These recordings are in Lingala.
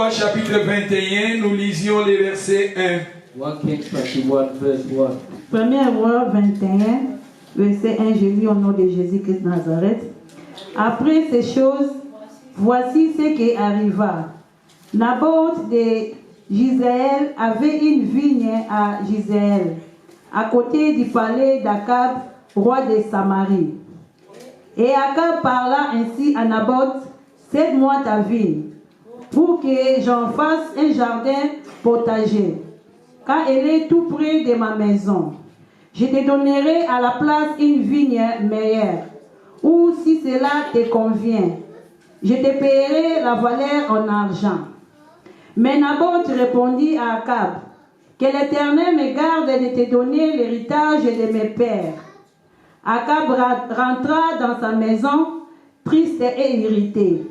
Rois chapitre 21, nous lisions les versets 1. 1 Kings 21 verse 1. 1 Rois 21, verset 1, je lis au nom de Jésus-Christ de Nazareth. Après ces choses, voici ce qui arriva. Naboth de Gisraël avait une vigne à Gisraël, à côté du palais d'Akab, roi de Samarie. Et Akab parla ainsi à Naboth, cède-moi ta vigne, pour que j'en fasse un jardin potager, car elle est tout près de ma maison. Je te donnerai à la place une vigne meilleure, ou si cela te convient, je te paierai la valeur en argent. Mais Naboth répondit à Akab, que l'Éternel me garde de te donner l'héritage de mes pères. Akab rentra dans sa maison, triste et irrité,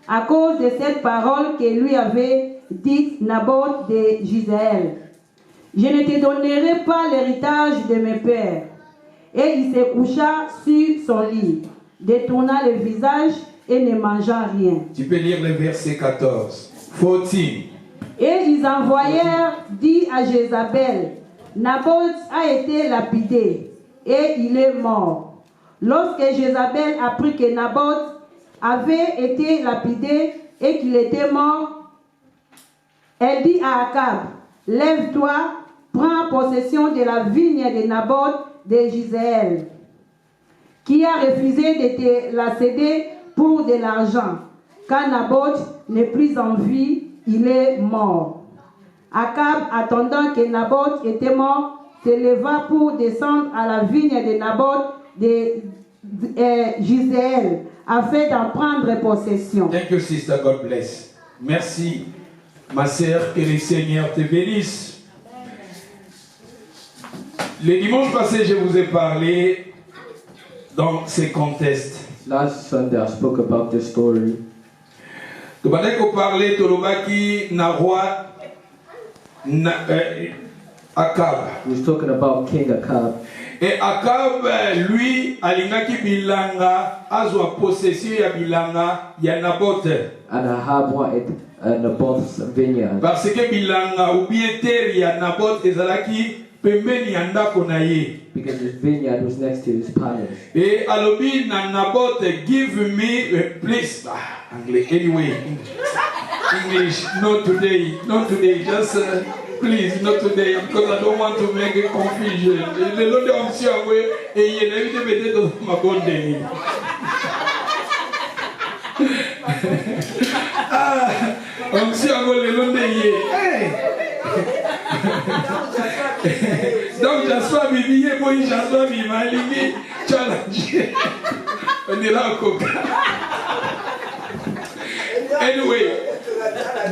à cause de cette parole que lui avait dite Naboth de Gisraël. Je ne te donnerai pas l'héritage de mes pères. Et il se coucha sur son lit, détourna le visage et ne mangea rien. Tu peux lire le verset 14. 14. Et ils envoyèrent dire à Jézabel, Naboth a été lapidé et il est mort. Lorsque Jézabel apprit que Naboth avait été lapidé et qu'il était mort, elle dit à Akab, lève-toi, prends possession de la vigne de Naboth de Gisraël, qui a refusé de te la céder pour de l'argent, car Naboth n'est plus en vie, il est mort. Akab, attendant que Naboth était mort, se leva pour descendre à la vigne de Naboth de Gisraël, afin d'en prendre possession. Thank you, sister. God bless. Merci, ma sœur, que le Seigneur te bénisse. Le dimanche passé, je vous ai parlé dans ces contextes. Last Sunday I spoke about this story. Tu vas parler de l'obaki na roi Akab. We was talking about King Akab. Et Akab, lui, alingaki bilanga, azwa possession ya bilanga ya Naboth. And Ahab wanted Naboth's vineyard. Parce que bilanga ou bien terre ya Naboth ezalaki pembeni ya ndako na ye. Because his vineyard was next to his palace. Et alobi na Naboth, give me a place. English, anyway. English, not today, just please, not today, because I don't want to make a confusion. Le long de onction, et il est évité peut-être dans ma bonne déni. Ah, onction, le long de yé. Donc, j'assois Bibi, et moi, j'assois Bibi, Malimi, challenge. On est là au coca. Anyway,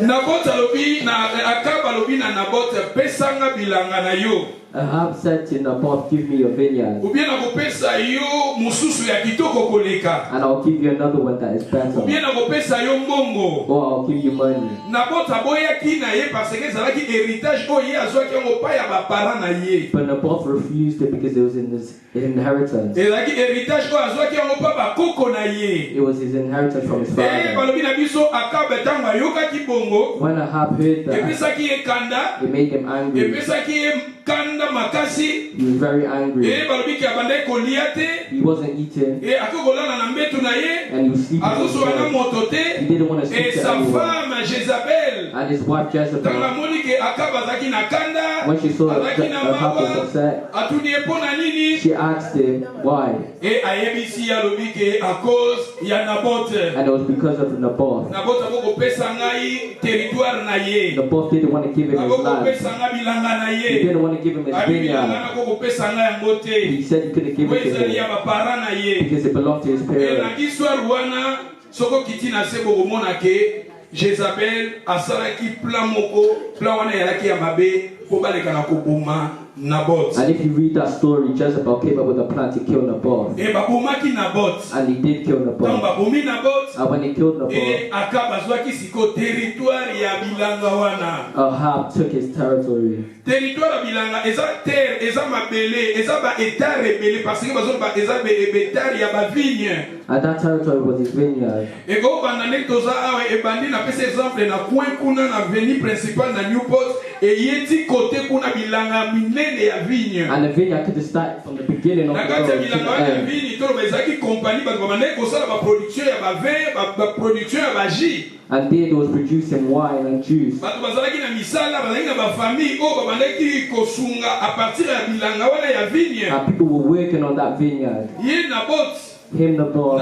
Naboth alobi na Akab alobi na Naboth pesanga bilanga na yo. Ahab said to Naboth, give me your vineyard. Ou bien nakopesa yo mususu ya kitoko koleka. And I'll give you another one that is better. Ou bien nakopesa yo mbongo. Or I'll give you money. Naboth aboyaki na ye parce que ezalaki héritage oyo ye azwaki yango pa ya bapara na ye. But Naboth refused it because it was in his inheritance. Ezalaki héritage oyo azwaki yango pa bakoko na ye. It was his inheritance from his father. Balobi na biso Akab ntango ayokaki bongo. When Ahab heard that, Epesaki ye kanda. it made him angry. Epesaki ye kanda makasi. He was very angry. Balobi ki abandai kolia te. He wasn't eating. Akokolala na mbetu na ye. And he was sleeping on his Azoswa na bed. moto te. He didn't want to speak Et to sa anyone. femme Jezabel. And his wife Tanga Jezebel, moni ke Akab azaki na kanda. when she saw that Azaki na Ahab was mawa. upset, Atuni epona nini. she asked him why. Et ayebisi alobi ke a cause ya Naboth. And it was because of Naboth. Naboth aboko pesa ngai territoire na ye. Naboth didn't want to give him his Aboko land. pesa ngai bilanga na He ye. didn't want to give him his Abi bilanga vineyard. na koko pesa ngai yango te. He said he couldn't give Ko it to ezali ya him bapara na ye. because it belonged to his Et na parents. histoire wana soko kiti na se bokomona ke Jezabel asalaki plan moko, plan wana yalaki ya mabe po baleka na koboma Naboth. And if you read that story, Jezebel came up with a plan to kill Naboth. Et babomaki Naboth. And he did kill Donc Naboth. babomi Naboth. And when he killed Naboth, Et Akab azwaki siko territoire ya bilanga wana. Ahab took his territory. Territoire ya bilanga eza terre, eza mabele, eza ba état rebelle parce que bazo ba eza be état ya ba vigne. And that territory was his vineyard. Et go bandane toza awe e bandi na pese exemple na coin kuna na avenue principale na Newport e yeti côté kuna bilanga minene ya vigne. And the vineyard could start from the beginning of the road to the end. Vigne to bezaki compagnie ba bandane ko sala ba production ya ba vin ba production ya ba jus. And there was producing wine and juice. Bato bazalaki na misala bazalaki na ba famille o ba bandaki ko sunga a partir ya bilanga wana ya vigne. And people were working on that vineyard. Ye na bot Him, the Lord,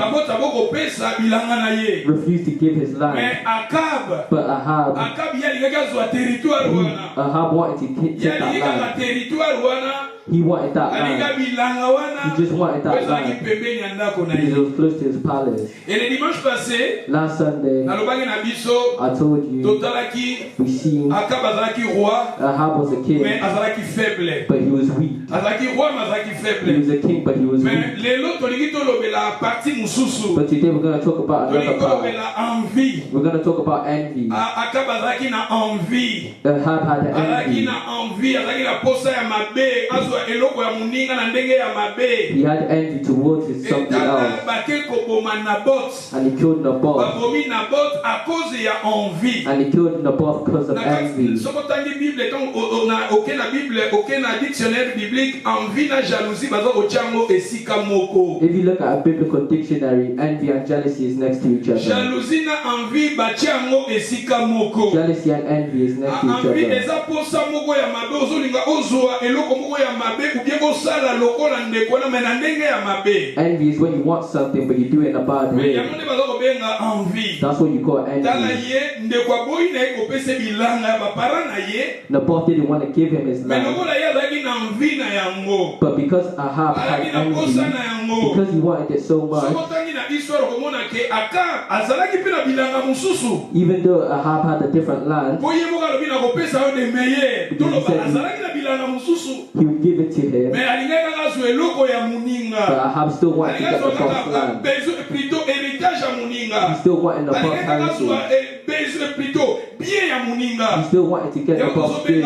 refused to give his land. But Ahab wanted to take that land. He wanted that land. He just wanted that land because it was close to his palace. Last Sunday, I told you we seen Ahab was a king, but he was weak. He was a king, but he was weak. But today we're going to talk about another part. We're going to talk about envy. Ahab had envy. He had envy towards his something else. And he killed Naboth. And he killed Naboth because of envy. If you look at a biblical dictionary, envy and jealousy is next to each other. Jealousy and envy is next to each other. Envy is when you want something but you do it in a bad way. That's what you call envy. Naboth didn't want to give him his land. But because Ahab had envy, because he wanted it so much, even though Ahab had a different land, he would give it to him. But Ahab still wanted to get the first land. He still wanted the prosperity. He still wanted to get the prosperity.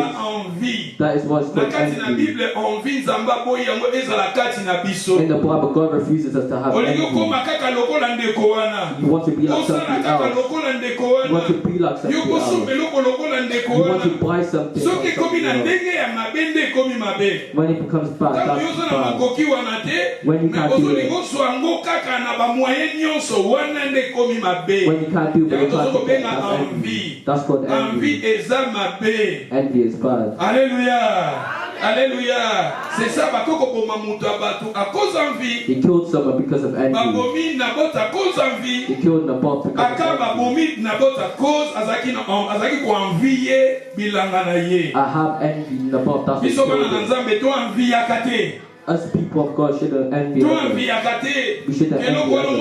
That is what's called envy. In the Bible, God refuses us to have envy. You want to be like something else. You want to be like something else. You want to buy something else. When it becomes bad, that's bad. When you can't do it. When you can't do it, that's envy. That's called envy. Envy is bad. Alléluia. Alléluia. C'est ça, he killed someone because of envy. He killed Naboth because of envy. Ahab envy Naboth. That's what he killed. Us people of God shouldn't envy others. We shouldn't envy others.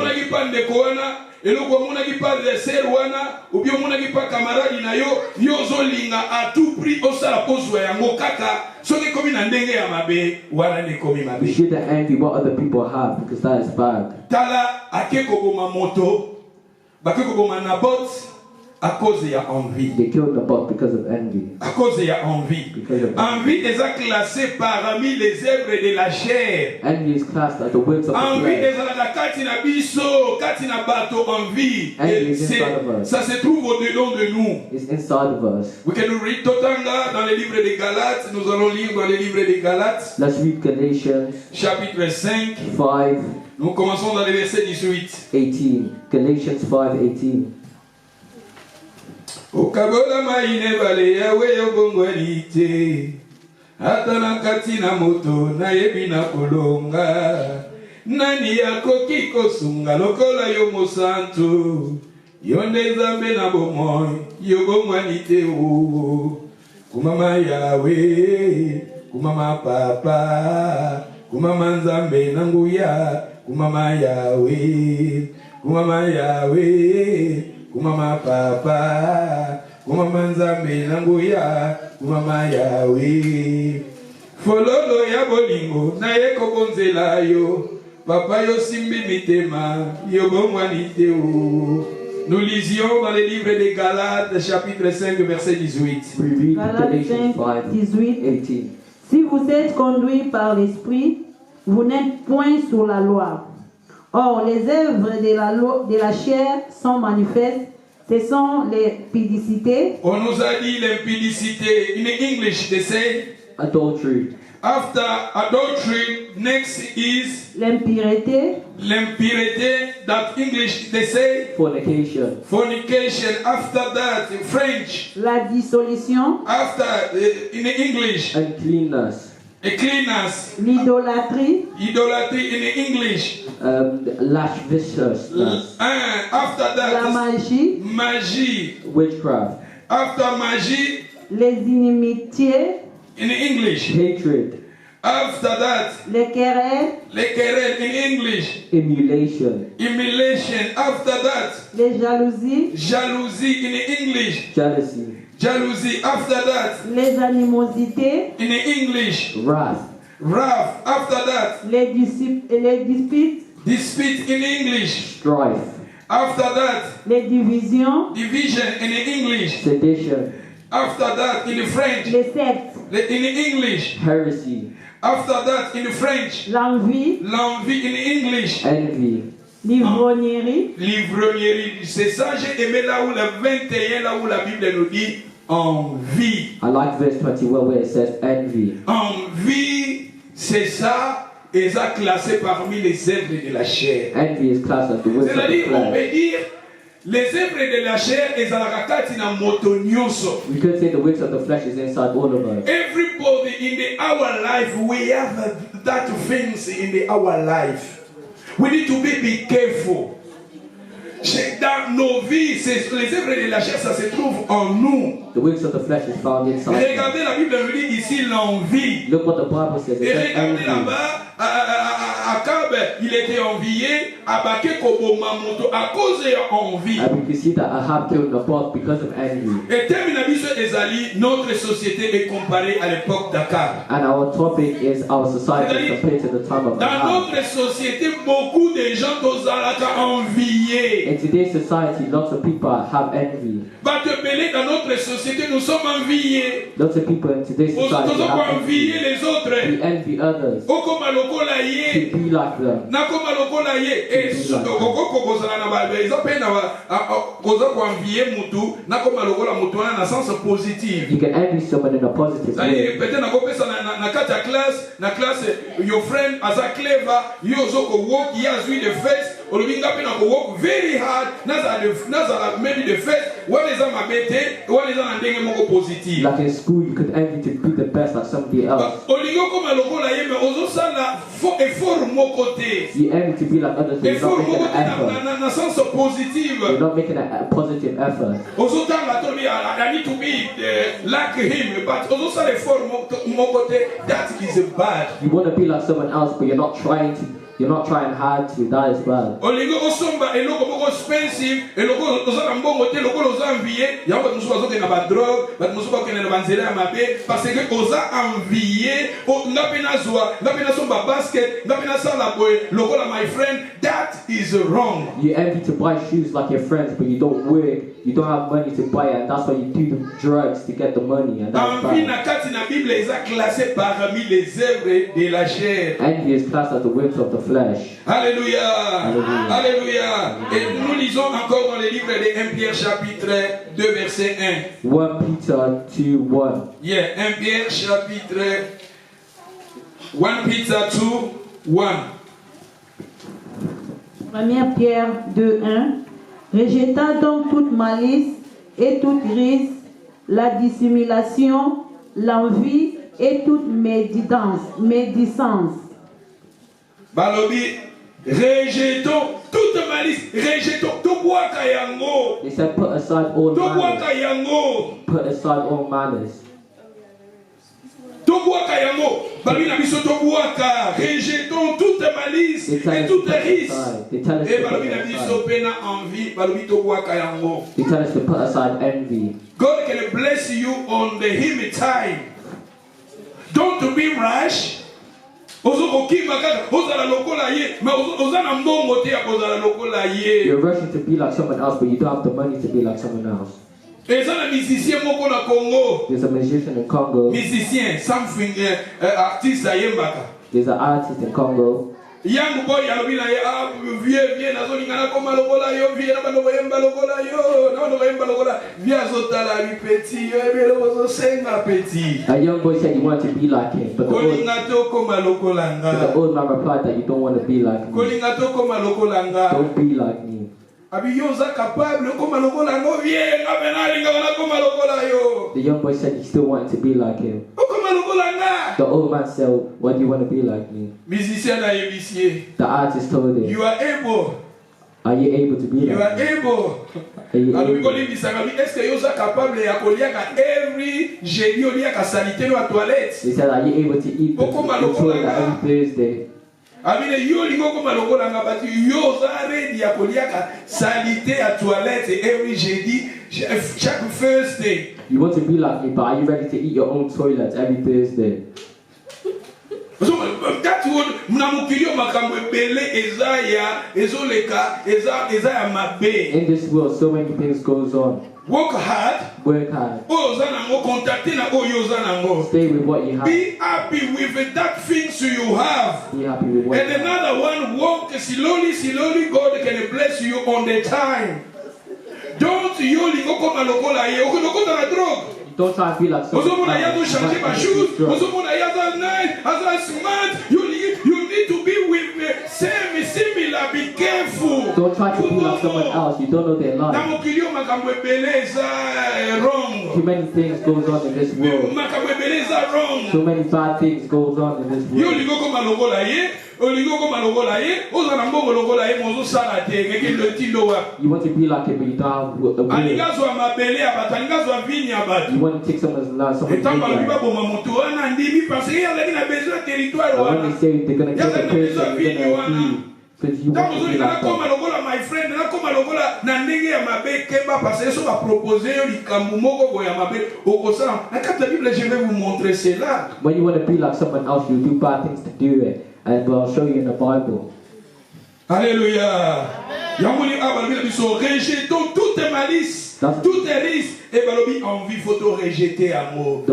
Eloko mona ki pa ser wana ou bien mona ki pa camarade na yo zolinga à tout prix osala pozwa yango kaka soki komi na ndenge ya mabe wana ne komi mabe. We shouldn't envy what other people have because that is bad. Tala akeko boma moto bakeko boma Naboth à cause ya envie. They killed Naboth because of envy. À cause ya envie. Envie est classée parmi les œuvres de la chair. Envy is classed as the works of the envie flesh. est la katina biso, katina bato envie. Ça se trouve au-dedans de nous. It's inside of us. We can read Totanga dans le livre des Galates. Nous allons lire dans le livre des Galates. Let's read Galatians chapitre 5. 5. Nous commençons dans le verset 18. 18. Galatians 5:18. Okabola maine bale yawe yobongwalite atana katina moto na yebina kolonga nani yakoki kosunga lokola yo mosantu yonde zambe na bomoy yobongwalite o kumama yawe kumama papa kumama nzambe nanguya kumama yawe kumama papa, kumama nzambe nanguya, kumama yawe. Fololo ya bolingo na yeko bonzela yo, papa yo simbi mitema, yo bomwanite o. Nous lisions dans le livre des Galates, chapitre 5, verset 18. Galates 5, 18. Si vous êtes conduits par l'Esprit, vous n'êtes point sous la loi. Or, les œuvres de la chair sont manifestes. Ce sont les impudicités. On nous a dit l'impudicité. In English, they say adultery. After adultery, next is l'impureté. L'impureté, that English they say fornication. Fornication. After that, in French. La dissolution. After in English. Uncleanness. Cleanness. L'idolâtrie. Idolatry in English. Lasciviousness. After that, la magie. Magie. Witchcraft. After magie, les inimitiés. In English. Hatred. After that, les querelles. In English. Emulation. Emulation. After that, les jalousies. Jalousie in English. Jealousy. Jalousie. After that, les animosités. In English. Wrath. Wrath. After that, les disputes. Dispute in English. Strife. After that, les divisions. Division in English. Sedition. After that, in French. Les sectes. In English. Heresy. After that, in French. L'envie. L'envie in English. Envy. L'ivrognerie. L'ivrognerie. C'est ça, j'ai aimé là où le 21, là où la Bible nous dit envie. I like verse 21 where it says envy. Envie, c'est ça, et ça classé parmi les œuvres de la chair. Envy is classed as the works of the C'est-à-dire, on flesh. peut dire, les œuvres de la chair, et zarakati na moto nyonso. We could say the works of the flesh is inside all of us. Everybody in our life, we have that things in our life. We need to be careful. Dans nos vies, les œuvres de la chair, ça se trouve en nous. The works of the flesh is found inside. Regardez, la Bible nous dit ici l'envie. Look what the Bible says. It Et says regardez envy. là-bas, Akab, il était envié, Abaké Kobomamoto, à cause de envie. And we can see that Ahab killed Naboth because of envy. Et terminabiso Ezali, notre société est comparée à l'époque d'Akab. And our topic is our society compared to the time of Dans Ahab. notre société, beaucoup de gens t'osaraka envier. In today's society, lots of people have envy. Va te peler dans notre société, nous sommes enviés. Lots of people in today's Nous society sommes have envier envy. les autres. We envy others Okoma lokola to ye. be like them. Nakoma lokola ye. Et okoko kozala na ba ils appellent na koza ko envier mutu, nakoma lokola mutu na sens positif. You can envy someone in a positive way. Peut-être na kopesa na kati ya classe, your friend as a clever, you also go work, he has with the face. Olubinga pe na go work very hard. Nazala maybe the face. What is a mabete? What is a ndenge moko positif? Like in school, you could envy to be the best like somebody else. Olingo koma lokola ye me ozo sala effort moko te. You envy to be like others, but you're not making an effort. Na sens positif. You're not making a positive effort. Ozo tanga to me, I need to be like him, but ozo sala effort moko te. That is bad. You want to be like someone else, but you're not trying hard to. That is bad. Olingo osomba eloko moko expensive, eloko ozala mbongo te, eloko oza envier, yango musu bazoke na ba drogue, bat musu bakene na banzela ya mabe, parce que oza envier, ngape na zwa, ngape na somba basket, ngape na sala boy, lokola my friend, that is wrong. You envy to buy shoes like your friends, but you don't work, you don't have money to buy it, and that's why you do the drugs to get the money, and that's Envie bad. na kati na Bible est classé parmi les œuvres de la chair. Envy is classed as the works of the flesh. Alléluia. Alléluia. Alléluia. Et nous lisons encore dans le livre de 1 Pierre chapitre 2 verset 1. 1 Peter 2:1. Yeah, 1 Pierre chapitre 1 Peter 2:1. 1 Pierre 2:1. Rejetant donc toute malice et toute ruse, la dissimulation, l'envie et toute médisance. Balobi, rejetons toute malice, rejetons tout bois kayango. He said, put aside all Tout bois malice. kayango. Put aside all malice. Tout bois kayango. Babi na biso tout bois ka. Rejetons toute malice They tell et us to toute put it riche. aside. They tell us Et to put balobi it na biso aside. pena envie, balobi tout bois kayango. They tell us to put aside envy. God can bless you on the him time. Don't be rash. You're rushing to be like someone else, but you don't have the money to be like someone else. There's a musician in Congo. Musicien, something artiste ayembaka. There's an artist in Congo. Young boy, I'll be like, viens, Nazolingana comme Logola, yo, viens, Banoyemba Logola, yo, Noyemba Logola, viens, Zotala, petit, petit. A young boy said he wanted to be like him, but the old man replied that you don't want to be like me. Don't be like me. The young boy said he still wanted to be like him. The old man said, why do you want to be like me? The artist told him, you are able. Are you able to be like me? You are able. He said, are you able to eat the toilet every Thursday? Every jeudi, chaque Thursday. You want to be like me, but are you ready to eat your own toilet every Thursday? In this world, so many things goes on. Work hard. Work hard. Stay with what you have. Be happy with that things you have. Be happy with what and you another have. one, walk slowly, God can bless you on the time. Don't Don't try to feel like someone you need to be with me. Similar, be careful. Don't try to be like someone else. You don't know their life. Too many things goes on in this world. So many bad things goes on in this world. You want to be like him, but you don't have a will. You want to take someone's land, someone's vineyard. And when they say they're going to kill the person, you're going to leave. Because you want to be like them. My friend, when you want to be like someone else, you do bad things to do it. And I'll show you in the Bible. Alléluia. Rejetons toute malice, toute risque. Et envie, faut te rejeter amour.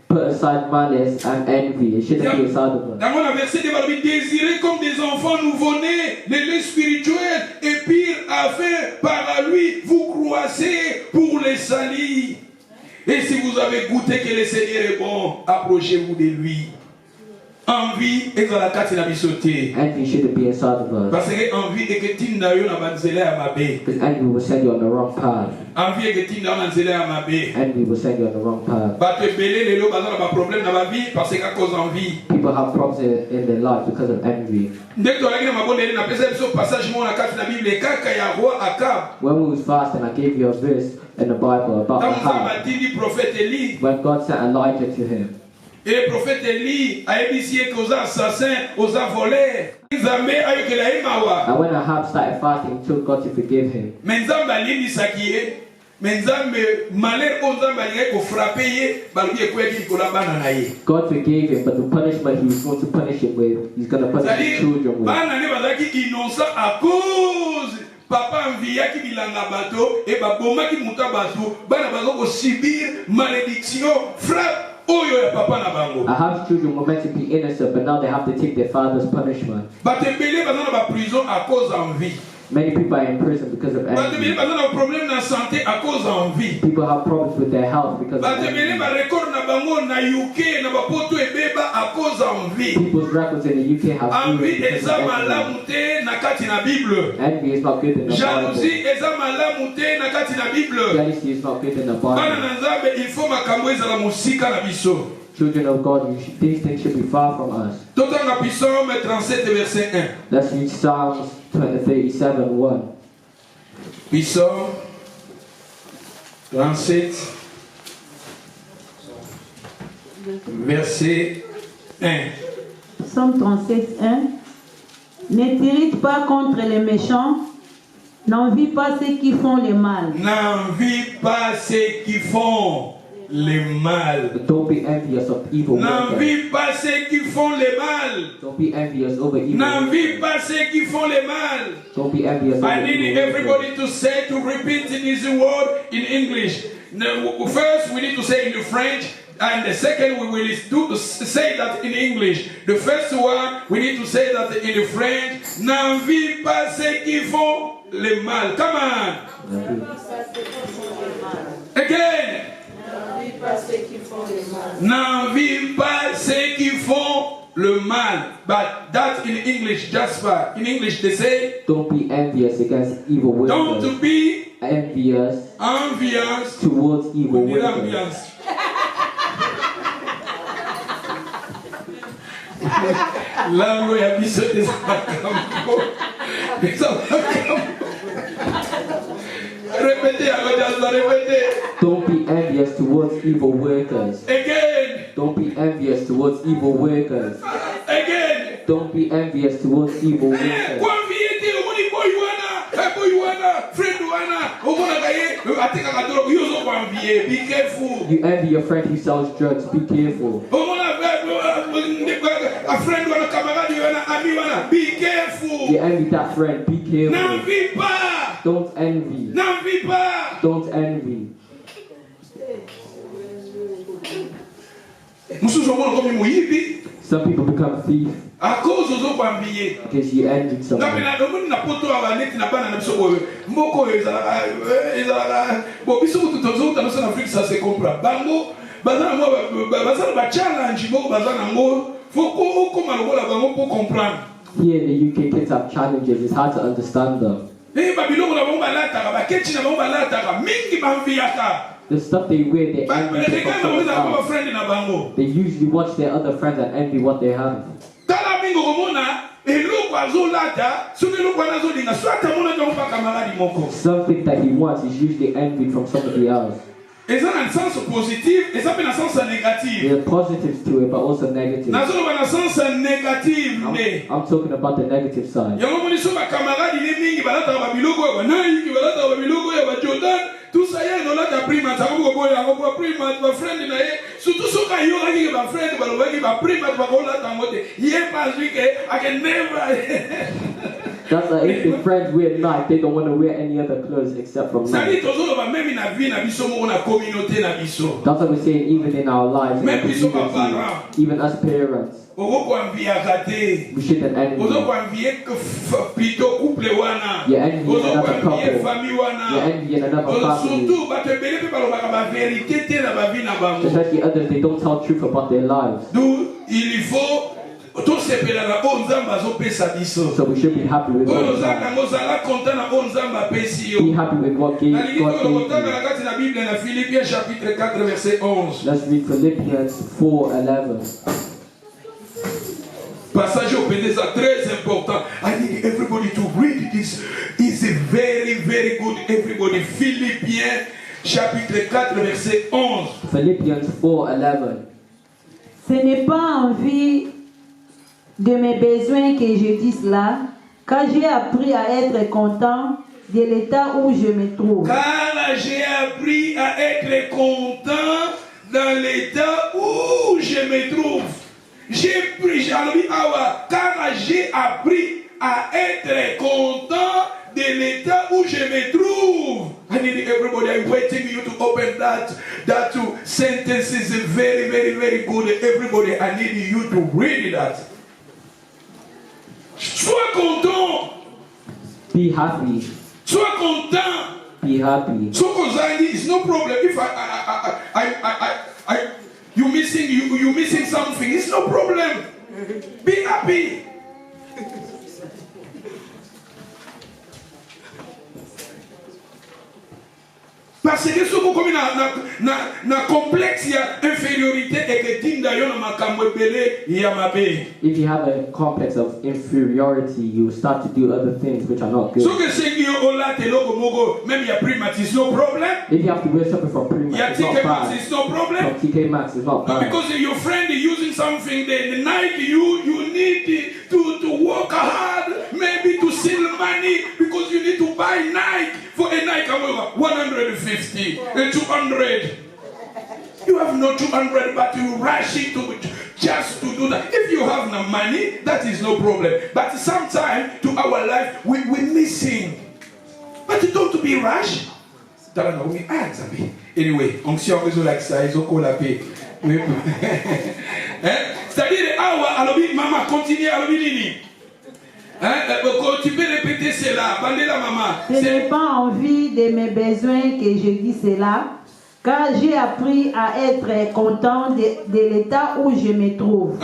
Put aside malice and envy. It shouldn't be aside of us. Dans mon verset, désirez comme des enfants nouveau-nés, les luttes spirituels, et pire afin par lui, vous croissez pour les salis. Et si vous avez goûté que le Seigneur est bon, approchez-vous de lui. Envie est dans la carte de bisoté. Envy shouldn't be inside of us. Parce que envie est que tinda yo na banzela ya mabe. Because envy will send you on the wrong path. Envie est que tinda na banzela ya mabe. Envy will send you on the wrong path. Ba te belé lelo bazana ba problème na ba vie parce que à cause envie. People have problems in their life because of envy. Ndeko la ngina mabonde na pesa biso passage mo na carte na Bible kaka ya roi Akab. When we was fasting, I gave you a verse in the Bible about Ahab. When God sent Elijah to him. Et le prophète Élie a initié aux assassins, aux voleurs. And when Ahab started fasting, he told God to forgive him. God forgave him, but the punishment he was going to punish him with, he's going to punish his children with. Papa enviaki bilanga bato et babomaki muta bato bana bazoko subir malédiction frappe. Ahab's children were meant to be innocent, but now they have to take their father's punishment. Many people are in prison because of envy. People have problems with their health because of envy. People's records in the UK have envy because of envy. Envy is not good in the Bible. Jealousy is not good in the Bible. Children of God, these things should be far from us. Let's read Psalms 37:1. Psalm 37, verset 1. Psalm 37:1. Ne t'irrite pas contre les méchants, n'envie pas ceux qui font le mal. N'envie pas ceux qui font le mal. Don't be envious of evil. N'envie pas ceux qui font le mal. Don't be envious over evil. N'envie pas ceux qui font le mal. Don't be envious over I need evil. everybody to say, to repeat in this word in English. First, we need to say in the French, And the second we will say that in English. The first one we need to say that in French. N'envie pas ceux qui font le mal. Come on. Again. N'envie pas ceux qui font le mal. But that in English, Jasper. In English they say. Don't be envious against evil workers. Don't be envious towards evil workers. Lango ya biso Don't be envious towards evil workers. Again. Don't be envious towards evil workers. Again. Don't be envious towards evil workers. Be careful. You envy your friend who sells drugs. Be careful. A friend or a camarade, be careful. You envy that friend. Be careful. N'envie pas. Don't envy. N'envie pas. Don't envy. Some people become thieves because you envy someone. Here in the UK, kids have challenges. It's hard to understand them. The stuff they wear, they envy. They usually watch their other friends and envy what they have. Something that he wants is usually envied from somebody else. There are positives to it, but also negatives. I'm talking about the negative side. Tout ça y est dans la prima ça va boire prima ma friend na ye surtout so ka yo ngi ba friend ba lo ngi ba prima ba ko la tangote ye pas lui que I can never. That's like if the friends wear night, they don't want to wear any other clothes except from night. That's what we're saying even in our lives, even as parents. We shouldn't envy. You envy another couple. You envy another family. Especially others, they don't tell truth about their lives. So we should be happy with what God Be happy with what God gave you. Let's read Philippians 4:11. Passage au PDSA très important. I need everybody to read this. It's very, very good. Everybody. Philippiens chapitre 4 verset 11. Philippians 4:11. Ce n'est pas en vue de mes besoins que je dis cela, car j'ai appris à être content de l'état où je me trouve. Car j'ai appris à être content dans l'état où je me trouve. Car j'ai appris à être content de l'état où je me trouve. I need everybody. I'm waiting you to open that sentence is very, very, very good. Everybody, I need you to read that. Sois content. Be happy. Sois content. Be happy. So anxiety is no problem. If you missing something, it's no problem. Be happy. Parce que ce qu'on comme na complexe ya infériorité et que tinda yo na makambo belé ya mabe. If you have a complex of inferiority, you start to do other things which are not good. So que c'est yo ola te logo mogo même ya primatis no problem. If you have to wear something from Primax, it's not bad. It's no problem. From TK Maxx, it's not bad. Because your friend is using something the night you need to work hard, maybe to steal money because you need to buy Nike for a Nike 150 and 200. You have no 200, but you rush it just to do that. If you have no money, that is no problem. But sometimes to our life, we're missing. But don't be rash. Anyway, on s'y en réseau like ça, ils ont collabé. Oui. C'est-à-dire, maman, continue à l'obéir. Tu peux répéter cela. Bandela maman. Je n'ai pas envie de mes besoins que je dis cela, car j'ai appris à être content de l'état où je me trouve.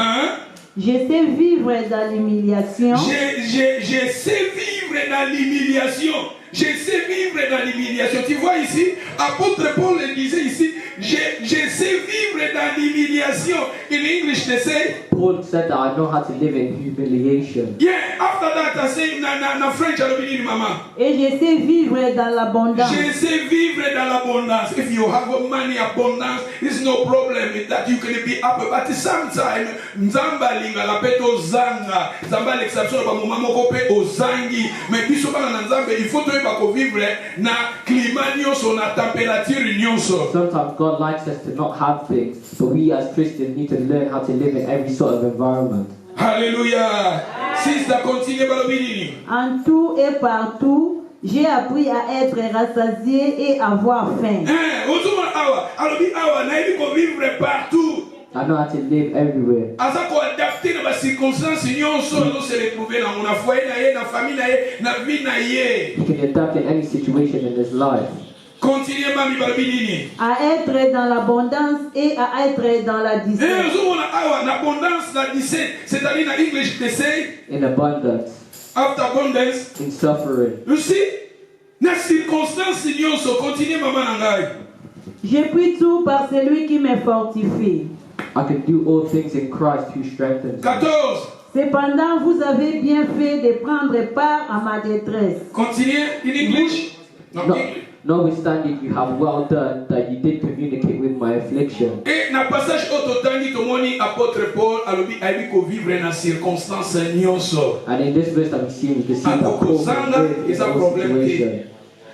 Je sais vivre dans l'humiliation. Je sais vivre dans l'humiliation. Je sais vivre dans l'humiliation. Tu vois ici, apôtre Paul le disait ici, je sais vivre dans l'humiliation. In English they say, Paul said that I know how to live in humiliation. Yeah, after that I say na French maman. Et je sais vivre dans l'abondance. Je sais vivre dans l'abondance. If you have money abundance, it's no problem that you can be happy. But sometimes nzamba linga la peto zanga, nzamba l'exception ba mama moko pe ozangi, mais biso bana na nzambe il faut vivre na climat nyonso na température nyonso. Sometimes God likes us to not have things, but we as Christians need to learn how to live in every sort of environment. Hallelujah. Sister, continue balobini. En tout et partout, j'ai appris à être rassasié et avoir faim. Vivre partout. I know how to live everywhere. He can adapt in any situation in his life. À être dans l'abondance et à être dans la disette. C'est-à-dire en English they say in abundance. After abundance. In suffering. You see? Na circonstance nyonso continue maman nangai. Je puis tout par celui qui me fortifie. I can do all things in Christ who strengthens me. 14. Cependant, vous avez bien fait de prendre part à ma détresse. Continue in English. Notwithstanding, you have well done that you did communicate with my affliction. Et na passage autotangi tomoni apôtre Paul alobi aibiko vivre na circonstance nyonso. And in this verse that we see, we can see that Paul is a problem.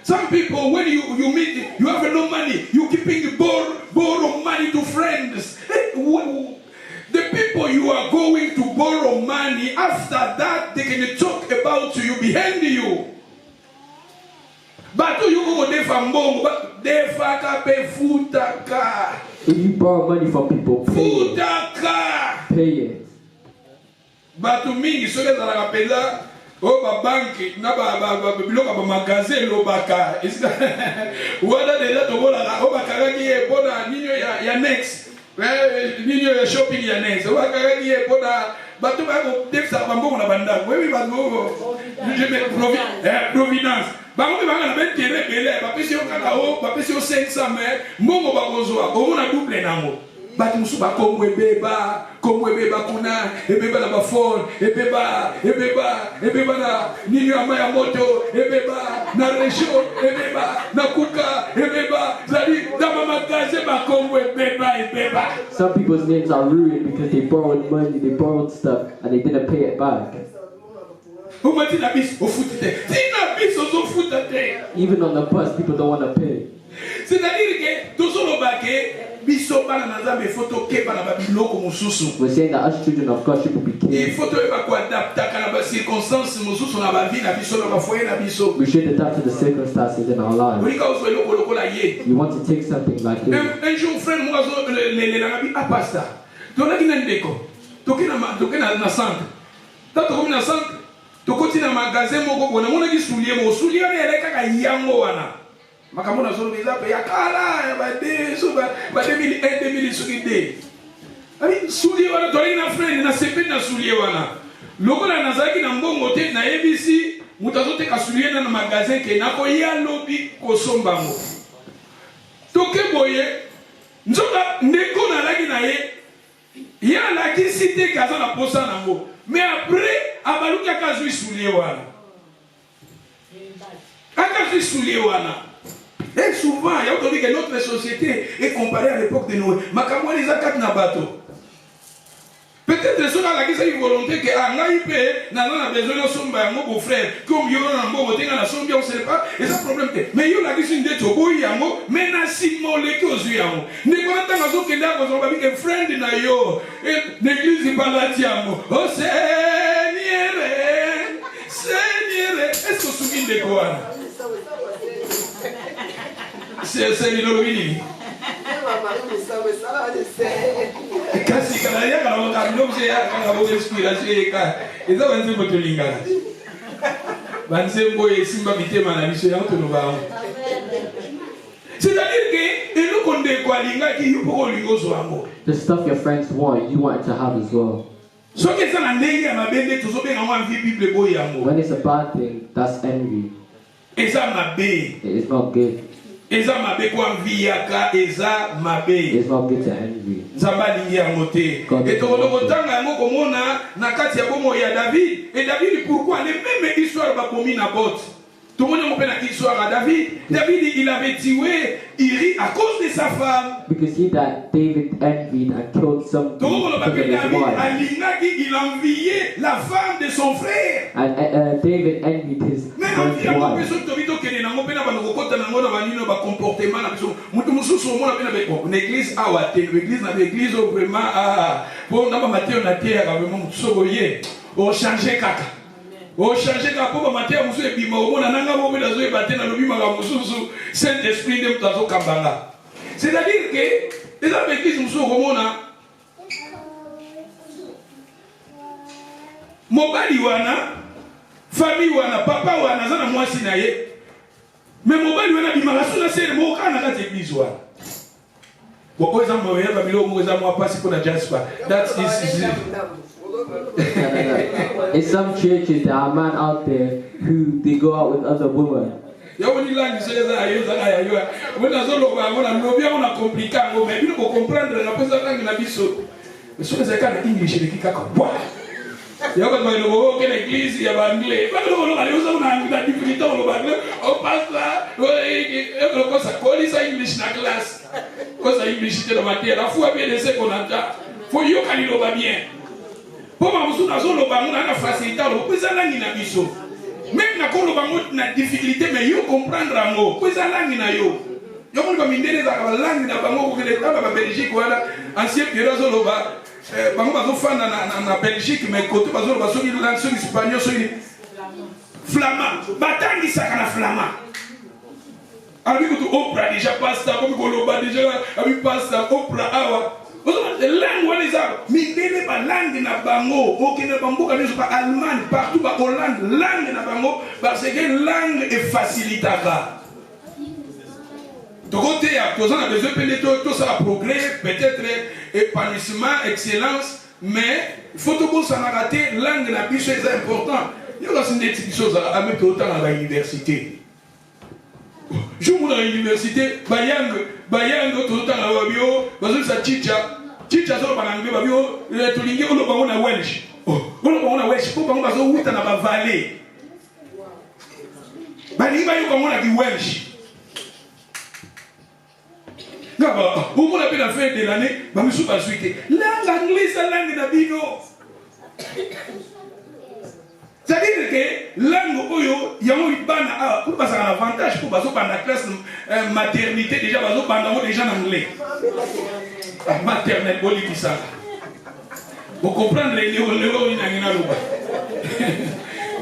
Some people, when you meet, you have no money, you keeping borrow money to friends. The people you are going to borrow money, after that they can talk about you behind you. But you go if you borrow money from people, pay it. But to me, so that I oh, bank, na biloko ba magasin lobaka. Whether they let to go la obakaraki e bona ninyo ya next. Ninyo ya shopping ya next. Obakaraki e bona batu ba ko defsa bambo na banda. Wewe ba go. Je mets providence. Bango ba na ben tere bele ba pesi o kaka o ba pesi o 500 mais mbongo ba kozwa. O na double nango. But musuba komwe beba kuna ebeba na bafone ebeba na nini ya moto ebeba na resho ebeba na kuka ebeba zali na mamakaze ba komwe ebeba. Some people's names are ruined because they borrowed money, they borrowed stuff and they didn't pay it back. Even on the bus, people don't want to pay. C'est-à-dire que tout ce we're saying that as children of God should be careful. We should adapt to the circumstances in our lives. You want to take something like it. Un jour, frère, moi, makamona zolo biza pe yakala ya bade so ba 2001 2000 sukide ali sulie wana toli na friend na sepe na sulie wana lokola nazaki na mbongo te na ABC mutazote ka sulie na magasin ke nako ya lobi kosombango toke boye nzoka ndeko na laki na ye ya laki cité kaza na posa nango mais après abaluka kazui sulie wana akazui sulie wana. Et souvent, il y a entendu que notre société est comparée à l'époque de Noé. Makamwa les akat na bateau. Peut-être que ceux qui ont une volonté que Angaïpe n'a pas besoin de son beau frère, comme il y a un bon côté dans son bien, on ne sait pas, et ça problème. Mais il y a une dette au bout, mais n'a si molé que aux yeux. Ne connaît pas ce que là, vous avez un friend na yo, l'église n'est pas là, tiamo. Oh Seigneur, Seigneur, est-ce que vous vous souvenez de quoi? C'est l'Halloween. Kasi kana ya kana wakabilo mse ya kana boge inspiration eka. Eza banze motolingana. Banze mboye simba bitema na biso ya ntono ba. C'est-à-dire que elo konde kwa linga ki yupo lingo zo amo. The stuff your friends want, you want to have as well. So que ça na ndenge ya mabende tozobe na mwa Bible boye amo. When it's a bad thing, that's envy. Eza mabe. It's not good. Eza mabe kwa mviyaka eza mabe. It's not good to envy. Zamba lingi ya mote. Et tokolo tanga yango komona na kati ya bomo ya David. Et David pourquoi les mêmes histoires ba komi na botte. Tout le monde a une histoire à David. David, il avait tué Iri à cause de sa femme. Because he that David envied and killed some Tout le monde a his wife. il enviait la femme de son frère. And David envied his friend's wife. L'église a ouaté, l'église vraiment a pour n'a pas maté na terre vraiment soboyer. On changer kaka. O changer ka po ba matia musu e bima o mona nanga mo bela zo e batena no bima ga mususu Saint Esprit de mutazo kambanga. C'est-à-dire que les églises musu ko mona mobali wana famille wana papa wana zana mwasi na ye. Mais mobali wana bima ga suna sere mo kana ka église wana. Boko za mo ya ba bilo mo za mo pasi ko na Jasper. That is In some churches, there are men out there who they go out with other women. Pour ma musu nazo lo bango na facilité lo pesa langi na biso même na ko lo bango na difficulté mais yo comprendre ngo pesa langi na yo yo ko mindele za ka langi na bango ko kele taba ba Belgique wala ancien période zo lo ba bango bazo fanda na Belgique mais côté bazo lo baso ni langue so espagnol so ni flamand batangi saka na flamand abi ko to opera déjà pasta comme ko lo ba déjà abi pasta opera awa. Langue waliza mindele ba langue na bango okene bamboka nezo ba Allemagne partout ba Hollande langue na bango parce que langue est facilitaka de côté ya tous on a besoin de tout ça progrès peut-être épanouissement excellence mais il faut tout bon ça n'a raté langue na biso est important il y a aussi des petites choses à mettre autant à l'université je vous à l'université bayang tout le temps à babio bazo sa chicha zo banangbe babio le tulingi olo bango na Welsh olo bango na Welsh po bango bazo wuta na ba vallée bani ba yo bango na di Welsh ngaba au moins la fin de l'année ba misu ba suite langue anglaise langue na bino. C'est-à-dire que langue oyo yango ibana pour passer un avantage pour bazo banda classe maternité déjà bazo banda mo déjà en anglais maternelle boli bisa vous comprendre les néo inangina loba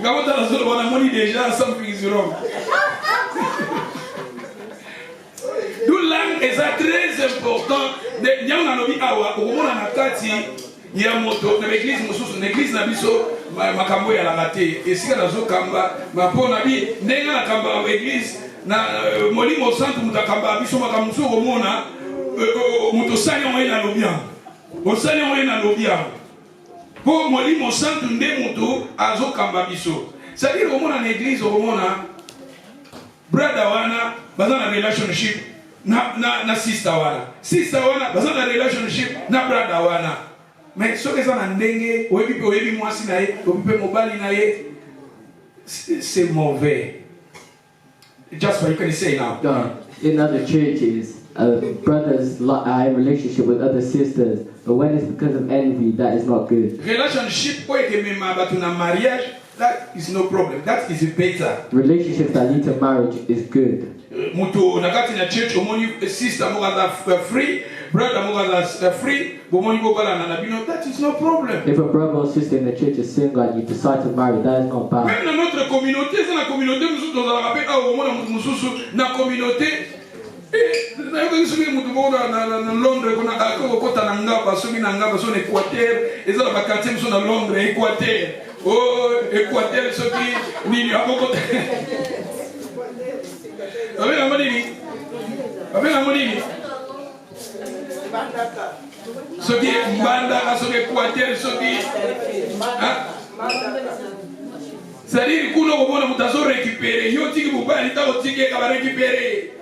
ngabo ta zo bona moni déjà something is wrong. Donc langue est très important de nyanga no bi awa okomona na kati ya moto na église mususu na église na biso makambo ya langate esika nazo kamba mapona bi ndenga na kamba église na molimo santu mutakamba biso makambo so komona muto sali on na lobia o sali on na lobia po molimo santu nde muto azo kamba biso c'est-à-dire komona na église komona brother wana bazana relationship na sister wana bazana relationship na brother wana. Mais ce que ça n'a ndenge, oyebi mwasi na ye, oyebi mobali na ye, c'est mauvais. Just what you can say now. In other churches, brothers are in relationship with other sisters, but when it's because of envy, that is not good. Relationship mariage, that is no problem. That is better. Relationships that lead to marriage is good. Mutu nakati na church omoni sister mogaza free, brother mogaza free, bomoni bobala na bino, that is no problem. If a brother or sister in the church is single and you decide to marry, that is not bad. Même dans notre communauté, c'est la communauté mususu dans la rappel au moment mususu na communauté Londres, Équateur, et ça va quartier dans Londres, Équateur. Oh, Équateur, ce qui n'y a pas avec la monnaie. Avec la monnaie. Ce qui est Bandaka, ce qui est Équateur, ce qui est. C'est-à-dire que nous avons récupéré. Yo tiki mobile, il tiki va récupérer.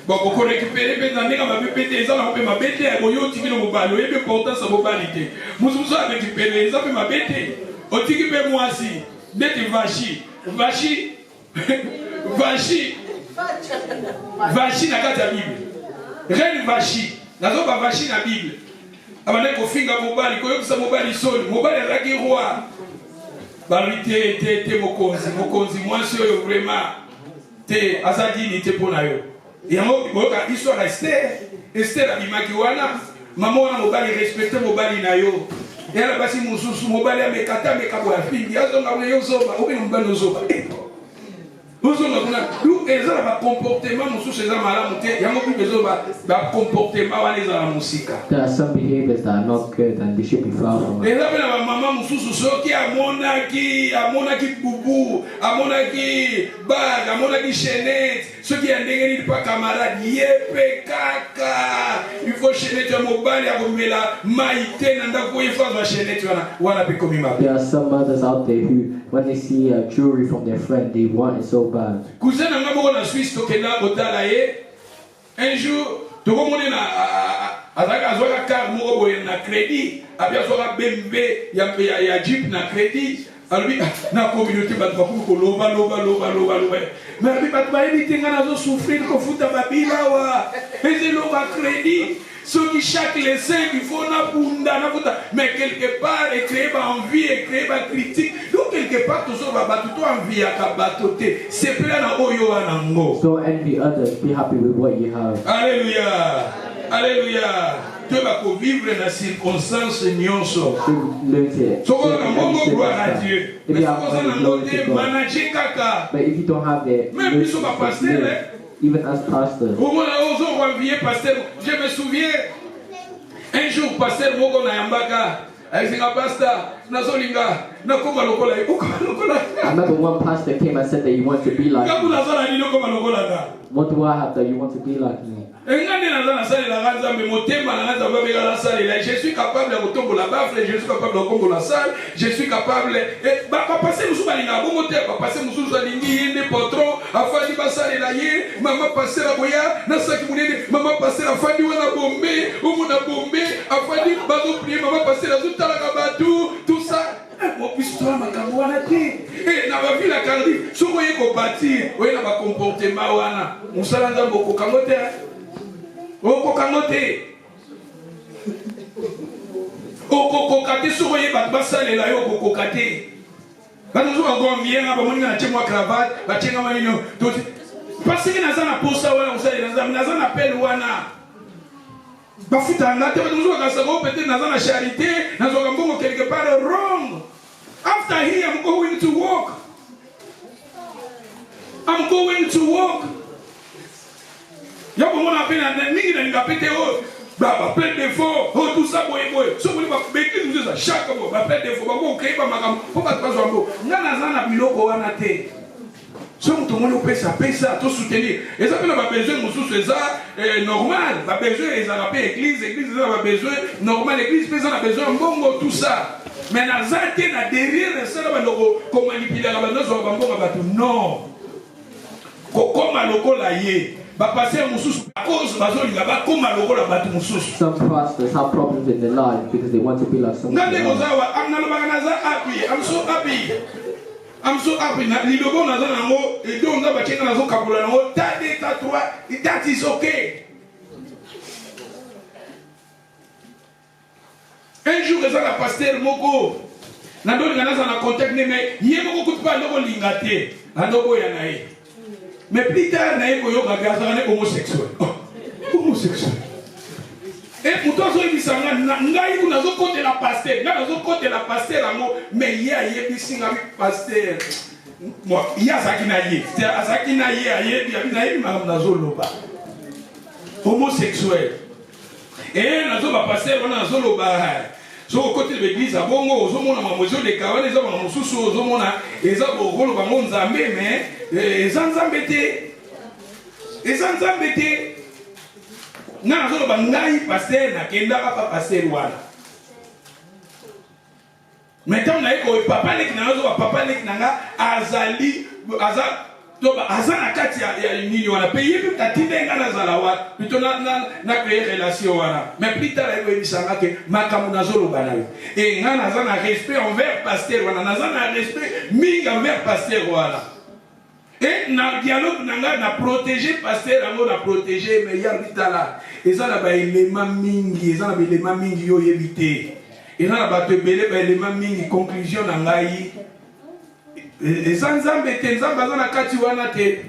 Bon, pour récupérer, maintenant, on va péter ça, on peut m'abbêter. Bon, yo tiki le mobile, il est important sa mobilité. Nous avons récupéré, ça peut m'abbêter. On tiki peut moi aussi. D'être vachi. Vachi. Vachi. Vachi na kata Bible. Reine vachi. Nazo ba vachi na Bible. Abane ko finga mobile, ko yokisa mobile soli. Mobile raki roi. Balui te mokonzi mwasi oyo vraiment te azadini te pona yo yango boka histoire Esther abimaki wana mama wana mobali respecte mobali na yo yala basi mususu mobali amekata mekabo ya fingi azonga yo zoba obino mobali ozoba ozonga kuna du ezala ba comportement mususu ezala malamu te yango bibezo ba comportement wana ezala musika. There are some behaviors that are not good and they should be far from us. Ezala na mama mususu soki amonaki bubu amonaki bag amonaki chaînette soki andengeni pa camarade yepe kaka il faut chaînette ya mobali akomela maite na ndako ifazwa chaînette wana pe komi mabe. There are some mothers out there who when they see jewelry from their friend they want it so bad. Cousin nanga moko na Suisse tokenda kotala ye un jour tokomone na azwaka car moko boye na crédit abi azwaka BMW ya Jeep na crédit alobi na communauté bato bakomi koloba mais abi bato bayebi te nga nazosouffrir kofuta babila wa ezeloba crédit ceux qui chaque les 5 il faut na bunda na futa mais quelque part créer ba envie et créer ba critique donc quelque part tout ça ba tout envie ya kabatote c'est plein na oyo wana ngo. Don't envy others, be happy with what you have. Alléluia. Alléluia. Tu vas vivre dans circonstances nyonso. Soko na mongo gloire à Dieu. Mais soko na mongo manager kaka. But if you don't have it, même biso ba pasteur even as pastor. Je me souviens, un jour, pasteur Mogo na Yambaka, I remember one pastor came and said that you want to be like me. What do I have that you want to be like me? Je suis capable de retomber la bafle, je suis capable de retomber la salle, je suis capable de passer nous balinga bon moteur, passer nous balingi des patrons, afin de passer la yé, maman passer la boya, na saki munene, maman passer la fandi wana bombe, ou mona bombe, afin de bazo prier, maman passer la zuta la kabatu, tout ça. Mon histoire ma kamwana te. Eh na ba vie la cardi, so voyez ko bâtir, voyez na ba comportement wana. Musala nzambo ko kangote. Oko kangote. Oko kokate so voyez ba basale la yo ko kokate. Ba nous on go bien ba moni na chemwa cravate, ba chenga manino. Parce que nazana posa wana usale nazana appel wana. Bafuta ngate ba nous on ka sabo peut-être nazana charité, nazoka mbongo quelque part wrong. After here, I'm going to work. I'm going to work. Y'a comment on appelle un nid dans une capitale? Bah, plein de fois, oh, tout ça, boy. So, vous voulez béquer nous ça chaque fois. Bah, plein de fois, bah, on crée pas ma gamme. Faut pas passer un mot. N'a pas biloko à nater. Si on te montre ça, tout soutenir. Et ça fait la besoin, nous sous ça, normal. La besoin, ils ont appelé église, ils ont besoin, normal, église, ils ont besoin, bon, tout ça. Mais na zate na derrière ça ba loko ko manipuler ba nozo ba mbonga batu non ko koma loko la ye ba passer mususu cause bazo linga ba koma loko la batu mususu. Some pastors have problems in their life because they want to be like someone else. Ngande gozawa amna lo bagana za happy. I'm so happy na lidogo na za nango e do nga ba chenga na zo kabula nango tade tatwa that is okay. Un jour, ils ont la pasteur Moko. Na doni ngana na contact mais yé moko kupa ndoko lingate. Ndoko ya nae. Mais plus tard nae ko yoka gaza na homosexuel. Homosexuel. Et pourtant so ibisanga ngai kuna zo côté la pasteur. Nga zo côté la pasteur amo mais yé bisinga mi pasteur. Moi, ya zakina yé. C'est azakina yé na yé ma na zo loba. homosexuel. Et nazo ba passer on nazo lo ba. So côté de l'église à bongo ozomona mamozo de kawana eza ba mosusu ozomona eza bokolo bango nzambe mais eza nzambe te. Eza nzambe te. Na nazo lo ba ngai passer na kenda pa passer wana. Maintenant na eko papa leki na nazo ba papa leki nanga azali azana kati ya nini wana payer même katinde ngana zala wa plutôt na créer relation wana mais plus tard eko ebisanga ke makamu nazolo banayo et ngana zana respect envers pasteur wana nazana respect mingi envers pasteur wana et na dialogue nanga na protéger pasteur ango na protéger mais ya bitala ezana ba élément mingi ezana ba élément mingi yo yebité ezana ba tebele ba élément mingi conclusion na ngai eza nzambe te nzambe aza na kati wana te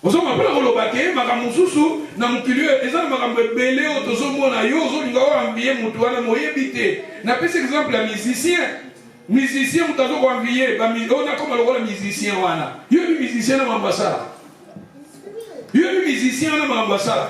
ozoma mpona koloba ke makambo mosusu na mokili eza na makambo ebele oyo tozomona yo ozolinga oambie motu wana moyebi te napesi exemple ya musicien moto azokoambie oyo nakoma lokola musicien wana yoyebi musicien na makambo asala yoyebi musicien wana makambo asala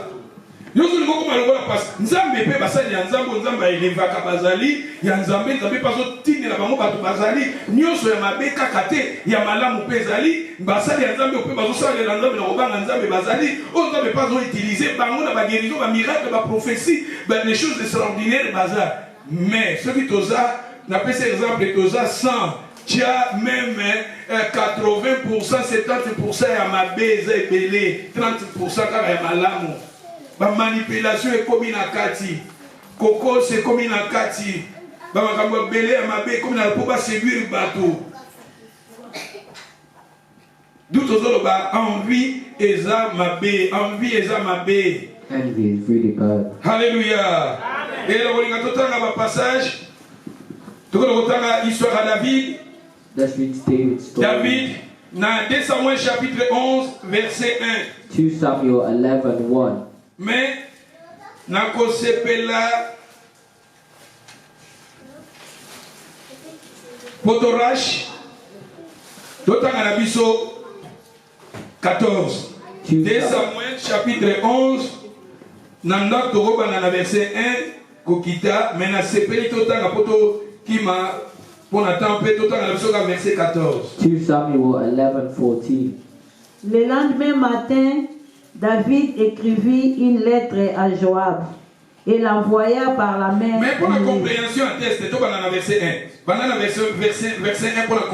yozolinga okoma lokola pasi nzambe mpe basali ya nzambe nzambe aelevaka bazali ya nzambe nzambe mpe azotindela bango bato bazali nyonso ya mabe kaka te ya malamu mpe ezali basali ya nzambe mpe bazosalela nzambe na kobanga nzambe bazali oyo nzambe mpe azoutilize bango na bagerizo bamiracle baprophétie les choses extraordinaires baza mais soki toza napesi exemple toza 100 tia même 80% 70% ya mabe eza ebele 30% kaka ya malamu ba manipulation ekomi na kati kokose ekomi na kati ba makambo belé ya mabe ekomi na po ba séduire bato d'où tozolo ba envie eza mabe Envy is really bad. Alléluia. Et là on a totanga ba passage tokolo kotanga histoire à David. Let's read David's story. David na 2 Samuel chapitre 11 verset 1. 2 Samuel 11:1. Mais nakosepela potorash totanga na biso 14 2 Samuel chapitre 11 nanda tokobana na verset 1 kokita mais na sepeli totanga poto kima pona temps pe totanga na biso ka verset 14 2 Samuel 11:14. Le lendemain matin, David écrivit une lettre à Joab et l'envoya par la main. Mais pour la compréhension, test, tu vas dans verset 1. Pendant le verset 1 pour la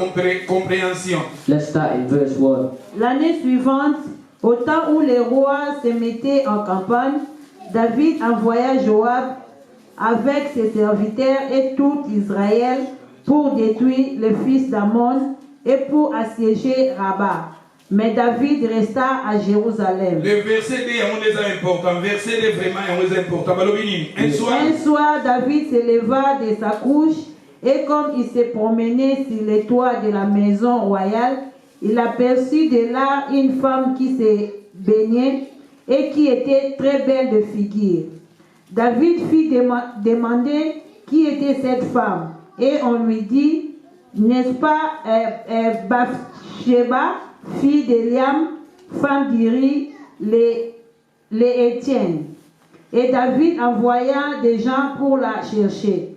compréhension. Let's start in verse 1. L'année suivante, au temps où les rois se mettaient en campagne, David envoya Joab avec ses serviteurs et tout Israël pour détruire les fils d'Ammon et pour assiéger Rabat. Mais David resta à Jérusalem. Le verset 2 est important. Verset 2 vraiment est important. Un soir, David se leva de sa couche et comme il se promenait sur les toits de la maison royale, il aperçut de là une femme qui se baignait et qui était très belle de figure. David fit demander qui était cette femme et on lui dit, n'est-ce pas Bathsheba, fille d'Eliam, femme d'Iri, les Étienne. Et David envoya des gens pour la chercher.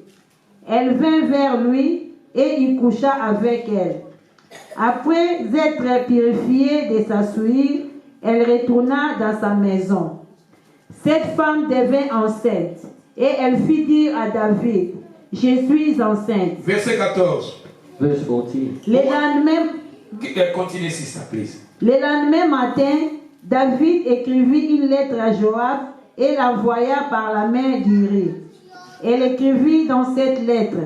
Elle vint vers lui et il coucha avec elle. Après être purifiée de sa souillure, elle retourna dans sa maison. Cette femme devint enceinte et elle fit dire à David, je suis enceinte. Verset 14. Verse 14. Continue, sister, please. Le lendemain matin, David écrivit une lettre à Joab et l'envoya par la main d'Iri. Elle écrivit dans cette lettre,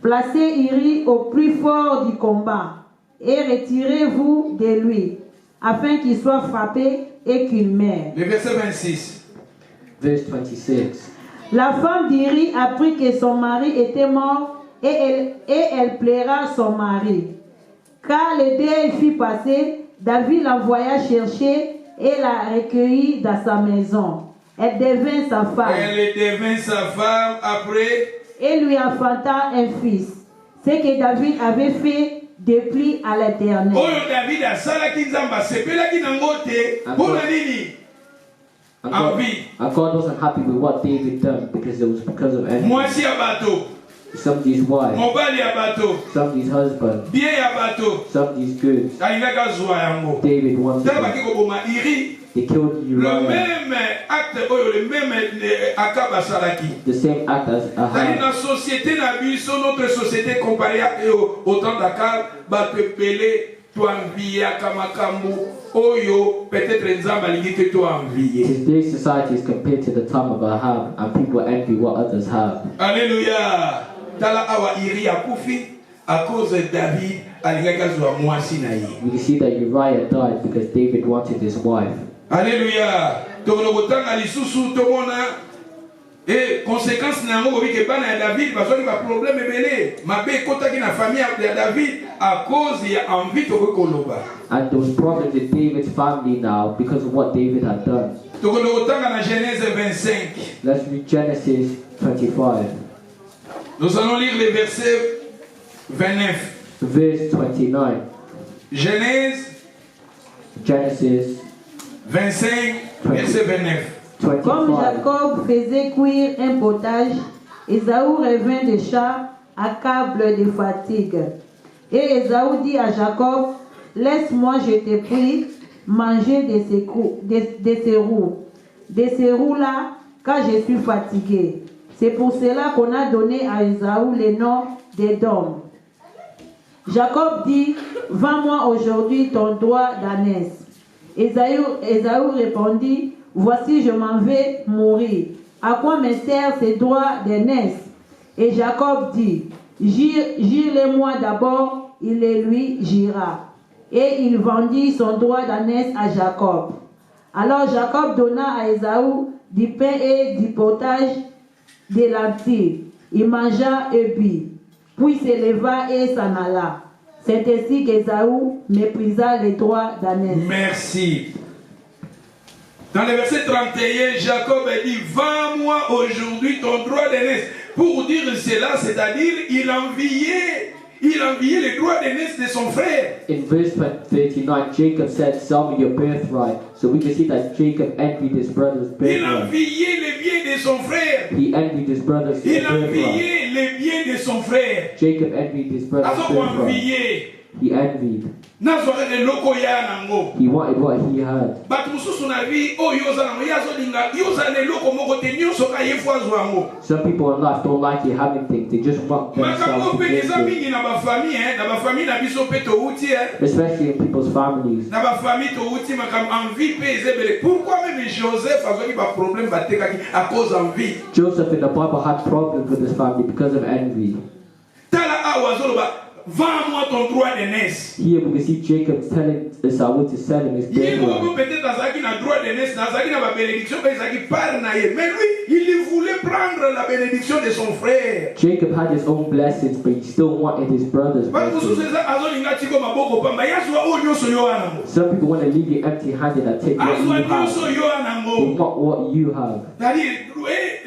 placez Iri au plus fort du combat et retirez-vous de lui, afin qu'il soit frappé et qu'il meure. Le verset 26. Verse 26. La femme d'Iri apprit que son mari était mort et elle plaira son mari. Car le deuil fut passé, David l'envoya chercher et la recueillit dans sa maison. Elle devint sa femme. Elle devint sa femme après. Et lui enfanta un fils. Ce que David avait fait déplut à l'Éternel. Oyo David a salaki nzamba sepelaki nango te pona nini? And God wasn't happy with what David done because it was because of envy. Somebody's wife, somebody's husband, somebody's goods. David wanted them. They killed Uriah. The same act as Ahab. Today's society is compared to the time of Ahab, and people envy what others have. Alléluia. Tala awa iri akufi à cause de David alingaka zwa mwasi na ye. We can see that Uriah died because David wanted his wife. Alléluia. Tokotanga lisusu tomona et conséquence na ngo bi ke bana ya David bazoli ba problème belé mabe kotaki na famille ya David à cause ya envie tokoloba. And there was problems in David's family now because of what David had done. Tokotanga na Genèse 25. Let's read Genesis 25. Nous allons lire les versets 29. Verse 29. Genesis 25, verset 29. 25. Comme Jacob faisait cuire un potage, Ésaü revint des champs accablé de fatigue. Et Ésaü dit à Jacob, laisse-moi, je te prie, manger de ces roux-là, car je suis fatigué. C'est pour cela qu'on a donné à Ésaü le nom d'Édom. Jacob dit, vends-moi aujourd'hui ton doigt d'ânesse. Ésaü répondit, voici, je m'en vais mourir. À quoi me sert ces doigts d'ânesse? Et Jacob dit, gire-les-moi d'abord, il les lui gira. Et il vendit son doigt d'ânesse à Jacob. Alors Jacob donna à Ésaü du pain et du potage des lentilles. Il mangea et but, puis s'éleva et s'en alla. C'est ainsi qu'Ésaü méprisa les doigts d'ânesse. Merci. Dans le verset 31, Jacob a dit, vends-moi aujourd'hui ton droit d'aînesse. Pour dire cela, c'est-à-dire, il enviait les droits d'aînesse de son frère. In verse 39, Jacob said, sell me your birthright. So we can see that Jacob envied his brother's birthright. Il enviait les biens de son frère. He envied his brother's birthright. Il enviait les biens de son frère. Jacob envied his brother's birthright. He envied. He wanted what he had. Some people in life don't like you having things. They just want themselves to get it. Especially in people's families. Joseph in the Bible had problems with his family because of envy. Vends-moi ton droit d'aînesse. Here we can see Jacob telling Esau to sell him his birthright. Mais lui, il voulait prendre la bénédiction de son frère. Jacob had his own blessings, but he still wanted his brother's blessings. Some people want to leave you empty-handed and take what you have. They want what you have.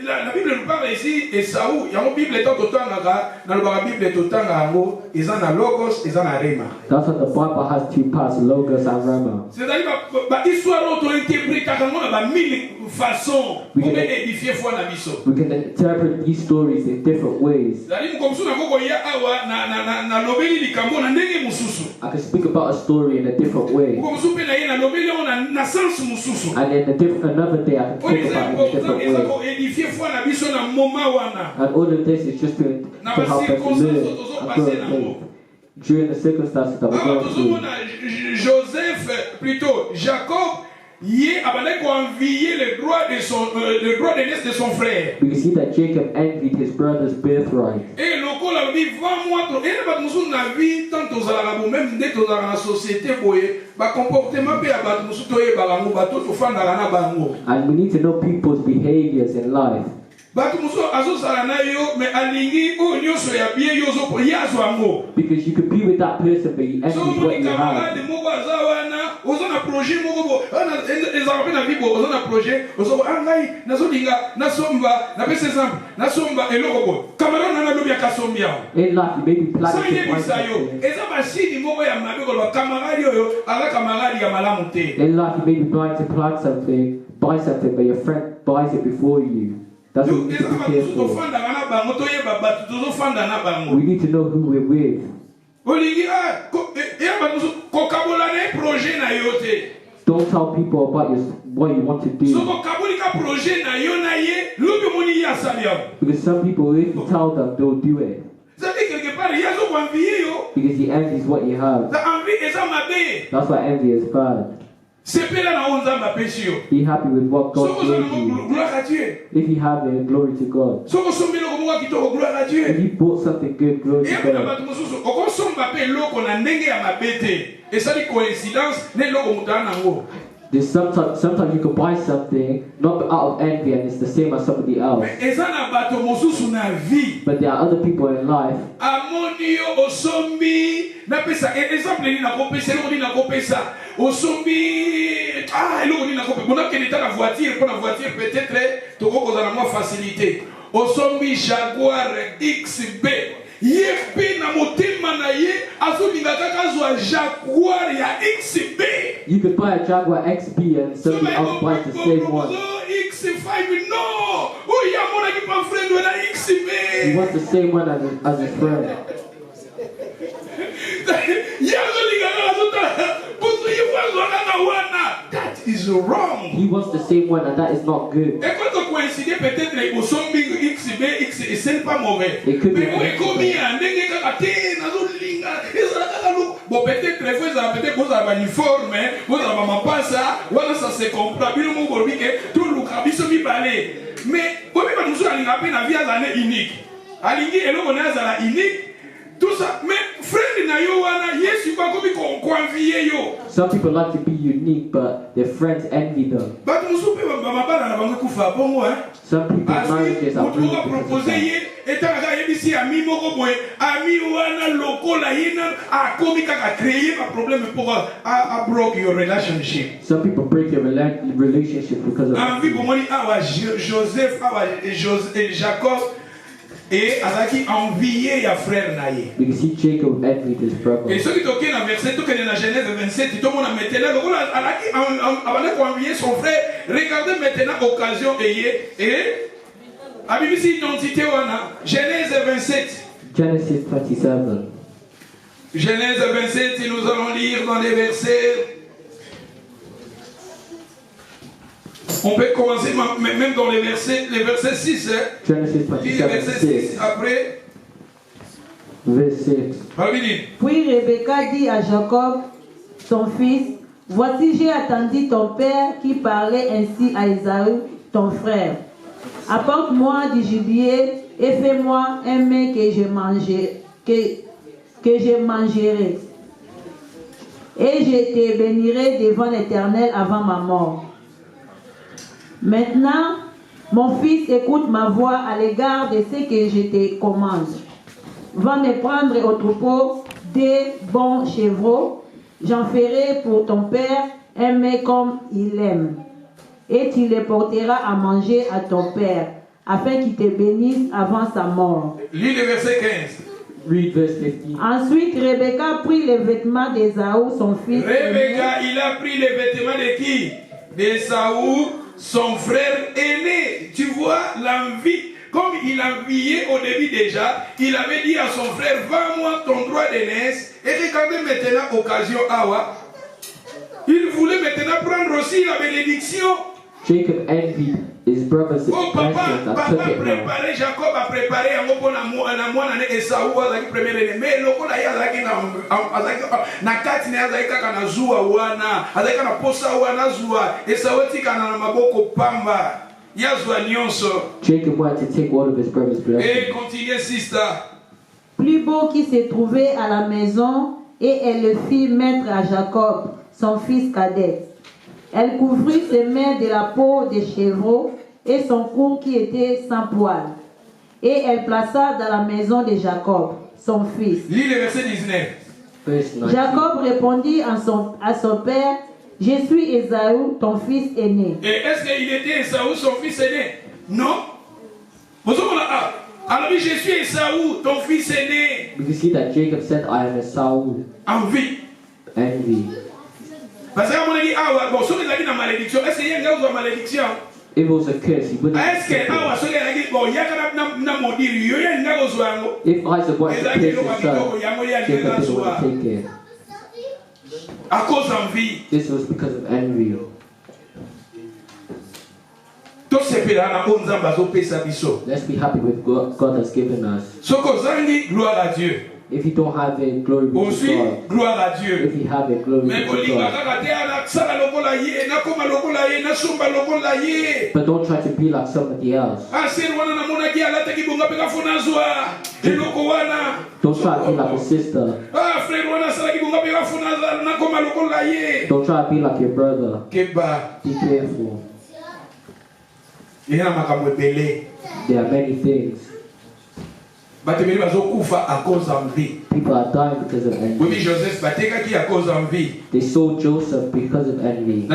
La Bible nous parle ici Esaü, il y a une Bible étant totanga, dans la Bible totanga ngo, ils ont la logos, ils ont la rema. That's what the Bible has two parts, logos and rema. C'est-à-dire ba histoire auto interpréter quand on a mille façons pour édifier foi na biso. We can interpret these stories in different ways. C'est-à-dire comme ça na koko ya awa na lobeli likambo na ndenge mususu. I can speak about a story in a different way. Comme ça pe na ye na lobeli na sens mususu. And in another day I can talk about it in a different way. And all of this is just to help us learn and grow in faith during the circumstances that we're going through. Joseph, plutôt Jacob, le droit d'aînesse de son frère. We can see that Jacob envied his brother's birthright. Et le col a dit, vends-moi ton. Et là, nous avons vu tant aux arabes, même dès dans la société, comportement and we need to know people's behaviors in life. Because you could be with that person, but you envy what you have. In life, you may be planning to find something. In life, you may be trying to plan something, buy something, but your friend buys it before you. That's what we need to be careful. We need to know who we're with. Don't tell people about what you want to do. Because some people, if you tell them, they'll do it. Because he envies what you have. That's why envy is bad. Be happy with what God gave you. If you have it, glory to God. If you bought something good, glory to God. Sometimes you can buy something not out of envy and it's the same as somebody else. But there are other people in life. Jaguar XB. You could buy a Jaguar XB and somebody else buys the same one. X5, no! He wants the same one as his friend. That is wrong. He wants the same one and that is not good. It could be tout ça, mais friend na yo wana Yesu ba komi convier yo. Some people like to be unique, but their friends envy them. But musupe ba bana na bango kufa bongo hein. Some people's marriages are ruined because of that. Etaka yebisi ami moko boy, ami wana lokola yena a komi kaka créer un problème pour a broke your relationship. Some people break their relationship because of that. Envie pour moi awa Joseph awa Jacob. Et Azaki envié ya frère naïe. Because he Jacob envied his brother. Et ceux qui toquent dans verset, tout dans Genèse 27, tout le monde a maintenant, Azaki a envié son frère. Regardez maintenant occasion et à BBC identité wana Genèse 27. Genesis 27. Genèse 27, nous allons lire dans les versets. On peut commencer même dans les versets 6. Hein? Genesis 27, verset 6. Après. Verset 6. Puis Rebecca dit à Jacob, son fils, voici j'ai attendu ton père qui parlait ainsi à Ésaü, ton frère. Apporte-moi du gibier et fais-moi un mets que je mangerai. Et je te bénirai devant l'Éternel avant ma mort. Maintenant, mon fils, écoute ma voix à l'égard de ce que je te commande. Va me prendre au troupeau des bons chevreaux. J'en ferai pour ton père un mets comme il aime. Et tu les porteras à manger à ton père, afin qu'il te bénisse avant sa mort. Lis le verset 15. Read verse 15. Ensuite, Rebecca prit les vêtements d'Ésaü, son fils. Rebecca, il a pris les vêtements de qui? D'Ésaü, son frère aîné. Tu vois l'envie, comme il enviait au début déjà, il avait dit à son frère, vends-moi ton droit d'aînesse. Et regardez maintenant occasion Awa. Il voulait maintenant prendre aussi la bénédiction. Jacob envied his brother's papa préparé, Jacob a préparé un mot pour la moine Esaü avec première année. Mais le coup là, il y a na kati na azalika kana zuwa wana, azalika na posa wana zuwa. Esaü tika na maboko pamba. Yazwa nyonso. Jacob wanted to take all of his brother's blessings. Et continue sister. Plus beau qui se trouvait à la maison, et elle le fit mettre à Jacob, son fils cadet. Elle couvrit ses mains de la peau des chevreaux et son cou qui était sans poil. Et elle plaça dans la maison de Jacob, son fils. Lis le verset 19. Jacob répondit à son père, je suis Ésaü, ton fils aîné. Et est-ce qu'il était Ésaü, son fils aîné? Non. Alors je suis Ésaü, ton fils aîné. You can see that Jacob said, I am Esau. Envie. Envy. Parce que mon dit ah bon, si on a une malédiction, est-ce qu'il y a une malédiction? If it was a curse, he wouldn't. Est-ce que ah so il dit bon, il y a na modiri, il y a une ngozwango. If Isaac wanted to place his son, Jacob didn't want to take it. À cause d'envie. This was because of envy. Let's be happy with what God has given us. Gloire à Dieu. If you don't have it, glory be to God. Gloire à Dieu. If you have it, glory be to God. But don't try to be like somebody else. Don't try to be like a sister. Don't try to be like your brother. Be careful. There are many things. People are dying because of envy. They sold Joseph because of envy. 2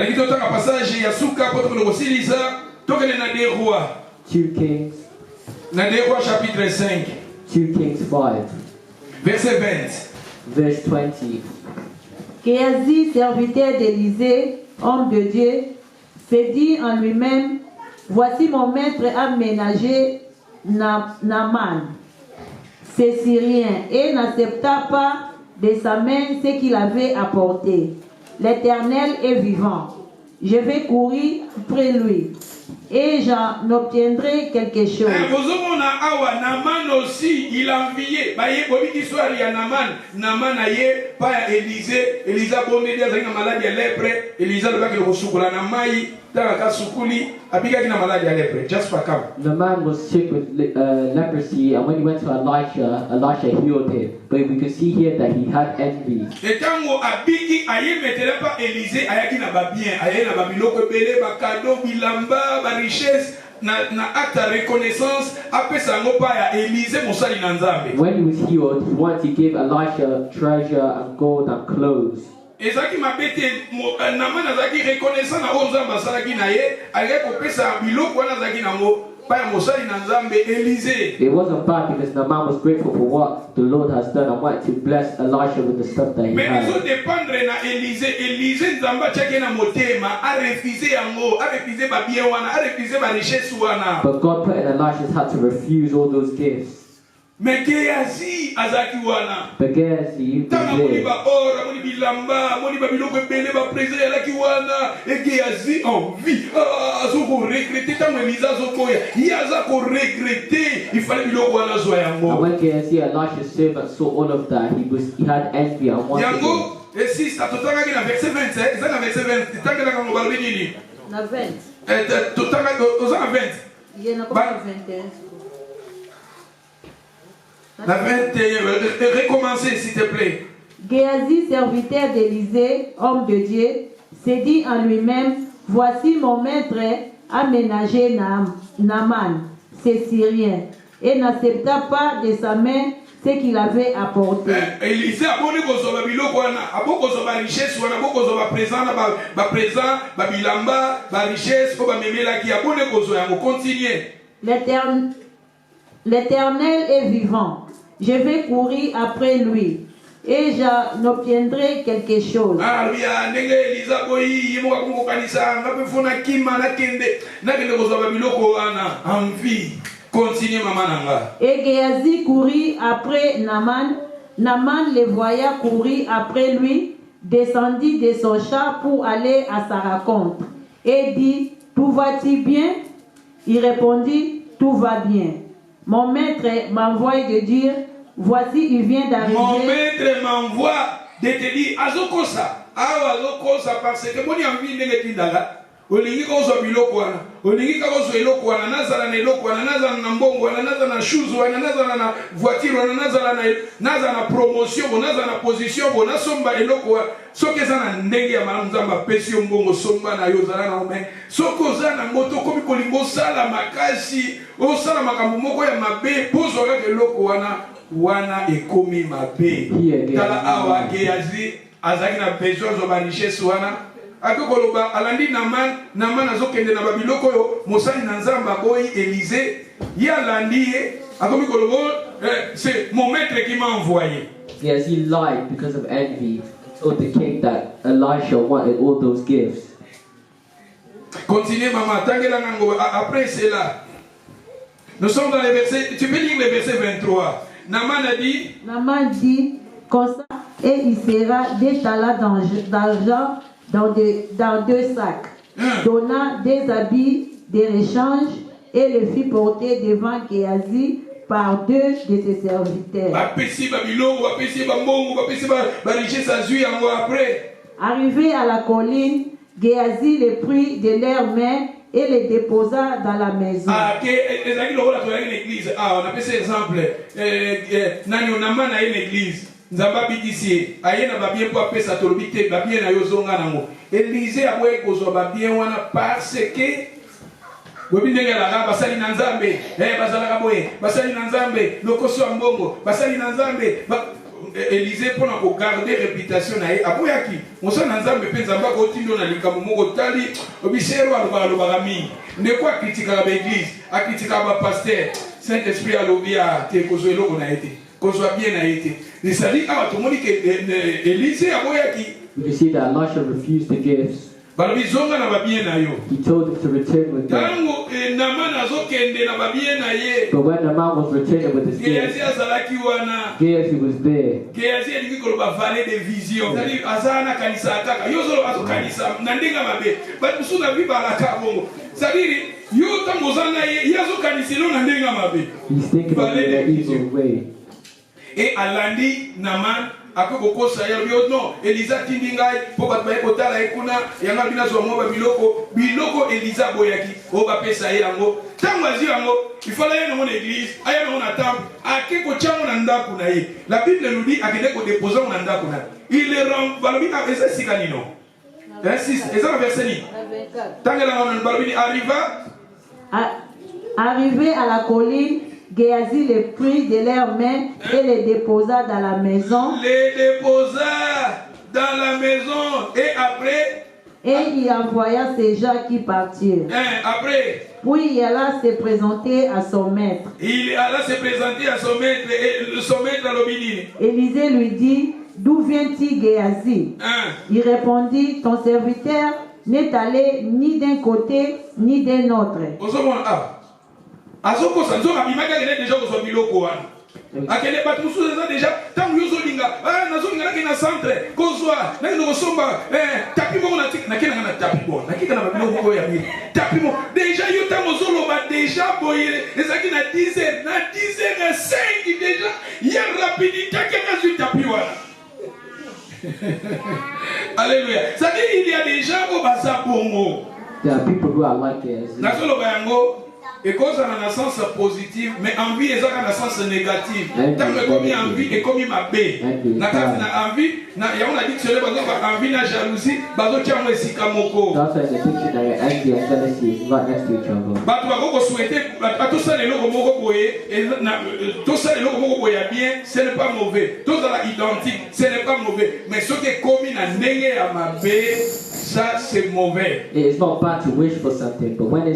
Kings. 2 Kings 5. Verse 20. Géasi, serviteur d'Élysée, homme de Dieu, s'est dit en lui-même: voici mon maître a ménagé Naaman, c'est Syrien, et n'accepta pas de sa main ce qu'il avait apporté. L'Éternel est vivant. Je vais courir après lui, et j'en obtiendrai quelque chose. Naaman aussi, il a envié. L'histoire de Naaman a eu pas Élisée. Élisée a bon média, il a maladie à lèpre. Élisée a le soukoula Namaï. The man was sick with leprosy, and when he went to Elisha, Elisha healed him. But we can see here that he had envy. When he was healed, he wanted to give Elisha treasure and gold and clothes. It wasn't bad because Naaman was grateful for what the Lord has done and wanted to bless Elisha with the stuff that he had. But God put in Elisha's heart to refuse all those gifts. Mais Géasi azaki wana. But Géasi was there. And when Géasi, Elisha's servant, saw all of that, he had envy and wanted it. Et si ça tout verset 27, ça verset 20, tangela ngo balwe nini? Na 20. Tout tanga ozana 20. Il y en a pas 21. La 21, recommencez s'il te plaît. Géasi, serviteur d'Élysée, homme de Dieu, s'est dit en lui-même: voici mon maître a ménagé Naaman, c'est Syrien, et n'accepta pas de sa main ce qu'il avait apporté. Élisée a bonné kozoba biloko wana, abo kozoba richesse wana, abo kozoba présent ba présent, ba bilamba, ba richesse ko ba memela ki a bonné kozoya ngo continuer. L'Éternel est vivant. Je vais courir après lui, et j'en obtiendrai quelque chose. Et Géasi courut après Naaman. Naaman le voya courir après lui, descendit de son char pour aller à sa rencontre, et dit: tout va-t-il bien? Il répondit: tout va bien. Mon maître m'envoie de dire: voici, il vient d'arriver. Mon maître m'envoie de te dire: azokosa. Azokosa parce que mon envie n'est pas olingi kozo biloko wana. Olingi kozo eloko wana, nazala na eloko wana, nazala na mbongo wana, nazala na shoes wana, nazala na voiture wana, nazala na promotion, nazala na position, nasomba eloko wana. Soki eza na ndenge ya malamu Nzambe apesi yo mbongo somba na yo ozala na ome. Soki oza na moto komi kolingo osala makasi, osala makambo moko ya mabe, pozwa kaka eloko wana ekomi mabe. Tala awa Géasi azaki na besoin zoba richesse wana. Akokoloba alandi Naaman azokende na babiloko yo mosali na Nzambe boyi Élisée ya landi akomi kolobo c'est mon maître qui m'a envoyé. Yes, he lied because of envy. told the king that Elisha wanted all those gifts. Continuez, maman. Après cela, nous sommes dans les versets. Tu peux lire le verset 23. Naaman dit comme ça, et il sera des talents d'argent dans deux sacs. Donna des habits de rechange et le fit porter devant Géasi par deux de ses serviteurs. Arrivé à la colline, Géasi les prit de leurs mains et les déposa dans la maison. On a fait exemple. Naaman a une église. Nzamba bidisi ayena babien pour appeler sa tolobité babien na yozonga nango Élisée a boye kozwa babien wana parce que bobi ndenge la basali na Nzambe bazalaka boye basali na Nzambe lokoso ya mbongo basali na Nzambe Élisée pour na ko garder réputation na ye aboyaki moso na Nzambe pe Nzamba ko tindo na likambo moko tali obisero alobaka mingi ndeko akritika ba église akritika ba pasteur Saint-Esprit alobia te kozwa eloko na ete kozwa bien na ete. You can see that Elisha refused the gifts. He told him to return with them. But when Naaman was returning with his gifts, Gehazi was there. He's thinking of it in an evil way. Et alandi Naaman akoko saya non Elisa tindingai po bat baye kotala ekuna yanga bina zo mo biloko Elisa boyaki o ba pesa yango tangazi yango il fallait aller dans l'église aya dans na temple akiko chango na ndaku na ye la Bible nous dit akende ko déposer na ndaku na il le rend balobi a esa sikanino 26 esa verset ni tangela na balobi arrivé à la colline, Géhazi les prit de leurs mains et les déposa dans la maison. Les déposa dans la maison et après. Et il envoya ses gens qui partirent. Après. Puis il alla se présenter à son maître. Il alla se présenter à son maître et son maître à l'obédine. Élisée lui dit, d'où viens-tu, Géhazi? Il répondit, ton serviteur n'est allé ni d'un côté ni d'un autre. Azoko sanzo abimaka kene déjà ko so biloko wana akene batu musuza za déjà tangu yozo linga nazo linga na centre kozwa na ngo somba tapi mo na kena na tapi bon na kika na biloko ko ya mi tapi mo déjà yo tango zolo ba déjà boyele ezaki na 10h na 10h05 déjà ya rapidité kena zu tapi wana. Alléluia. Ça dit il y a des gens au basa bongo. There are people who are like this. Nazo lo bayango et cause à la sens positive, mais envie est à la sens négative. Tant que comme envie et comme ma baie. Na envie, na ya on a dit que cela va envie na jalousie, bazo tia mo sikamoko. That's why the picture that envy and jealousy is right next to each other. Ba tu vas souhaiter à tout ça les loko moko boye et tout ça les loko moko boye bien, ce n'est pas mauvais. Tout ça là identique, ce n'est pas mauvais, mais ce qui est commis na ndenge à ma baie, ça c'est mauvais. It's not bad to wish for something, but when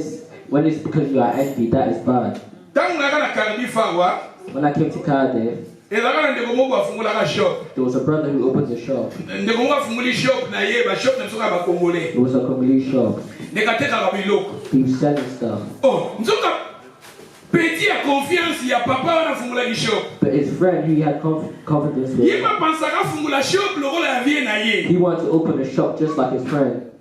it's because you are envy, that is bad. When I came to Cardiff, there was a brother who opened a shop. It was a Congolese shop. He was selling stuff. But his friend who he had confidence with, he wanted to open a shop just like his friend.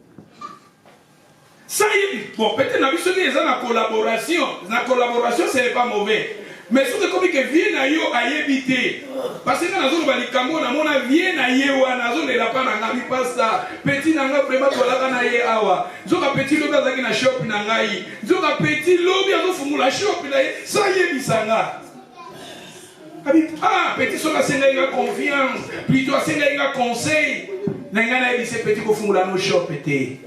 Ça y est, bon, peut-être que nous sommes en collaboration. La collaboration, ce n'est pas mauvais. Mais ce que comme que vient à yo à éviter. Parce que dans la zone Balikamo, on a vient à yo à la zone de la pana, on a pas ça. Petit nanga vraiment kola na ye awa. Zoka petit lobby azaki na shop na ngai. Zoka petit lobby azofungula shop na ye. Ça y est bisanga. Ah, petit soka senga inga confiance. Plutôt senga inga conseil. Nanga na dit petit ko fungula no shop pété.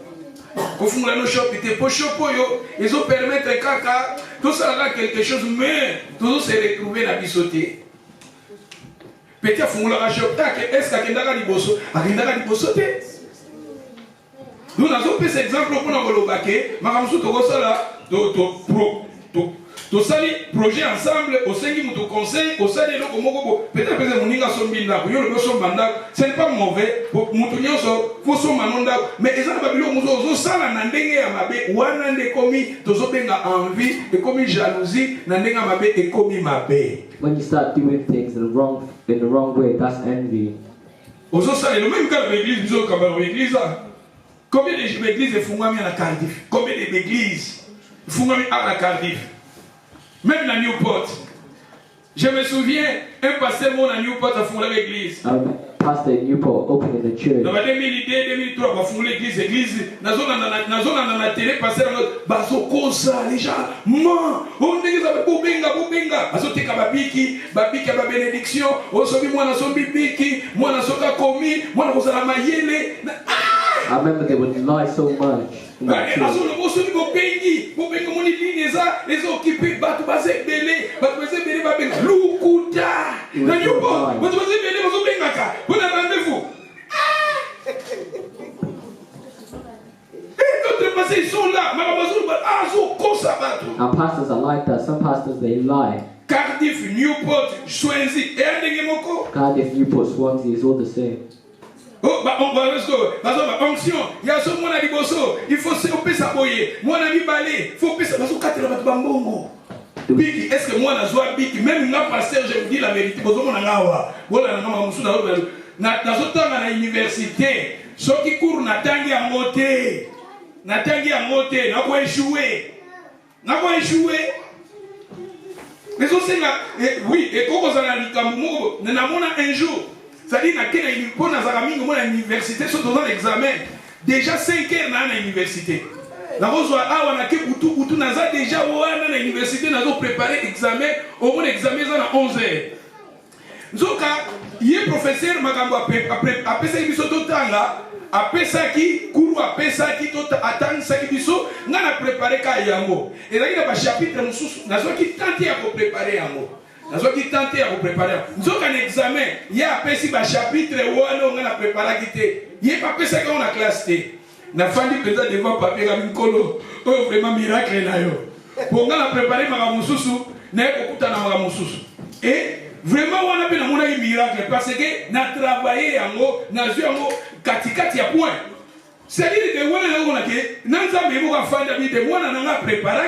Kofungula no shop ite po shop yo ils ont permettre kaka tout ça là quelque chose mais tout se retrouver na bisoté petit fungula ka shop tak est-ce que akendaka liboso te nous n'avons pas cet exemple pour nous lobake makamsu to kosala to tosali projet ensemble osengi mutu conseil osali eloko moko peut-être pese moninga sombi ndako yo lobi osomba ndako ce n'est pas mauvais mutu nyonso fo somba no ndako mais eza na babiloko mosusu ozosala na ndenge ya mabe wana nde ekomi tozobenga envie ekomi jalousie na ndenge ya mabe ekomi mabe. When you start doing things in the wrong way, that's envy. Ozosala le même cas de l'église biso kamba l'église. Combien d'églises fungwami à la Cardiff? Combien d'églises fungwami à la Cardiff? Même la Newport. Je me souviens, un pasteur mon à Newport a fondé l'église. Pastor Newport opened the church. Dans 2002, 2003, on a fondé l'église. Dans la télé, pasteur baso kosa les gens. Man, on dit que ça va bobenga. Baso teka babiki ba bénédiction. On sobi moi na sobi biki, moi na soka komi, moi na kozala mayele. I remember they would lie so much. Ils sont là. Our pastors are like that. Some pastors they lie. Cardiff, Newport, Swansea. Cardiff, Newport, Swansea is all the same. Oh, bah on va rester. Onction. Il y a ce monde à Liboso. Il faut se couper sa boye. Moi on a mis balai. Il faut couper sa. Parce que quand il va te bambongo. Biki, est-ce que moi on a joué Biki? Même là pasteur, je vous dis la vérité. Bozo mon angawa. Voilà, na mama musu na zotanga na université. Ceux qui courent na tangi à monter. Na tangi à monter. Na quoi échouer. Na quoi échouer. Mais on sait là. Oui, et quand on a likambo, na mona un jour. C'est-à-dire à l'université, sont dans l'examen. Déjà 5 heures dans l'université. Déjà à l'université, nous avons préparé l'examen. Au moins l'examen est à 11 heures. Donc, il y a un professeur après ça, il après ça, qui court après ça, qui attend ça, qui on a préparé Kayango. Et là, il y a un chapitre, nous avons tenté à préparer Yango. Nous avons tenté à vous préparer. Nous avons un examen. Il y a un chapitre où on a préparé. Il y a pas ça qu'on a classé. Nous avons fait des devant papier comme une colo. Oh, vraiment miracle. Pour nous, on a préparé Magamoussousou. Nous avons écouté Magamoussousou. Et vraiment, on a fait un miracle. Parce que nous avons travaillé, nous avons eu un katikati à point. C'est-à-dire que nous avons préparé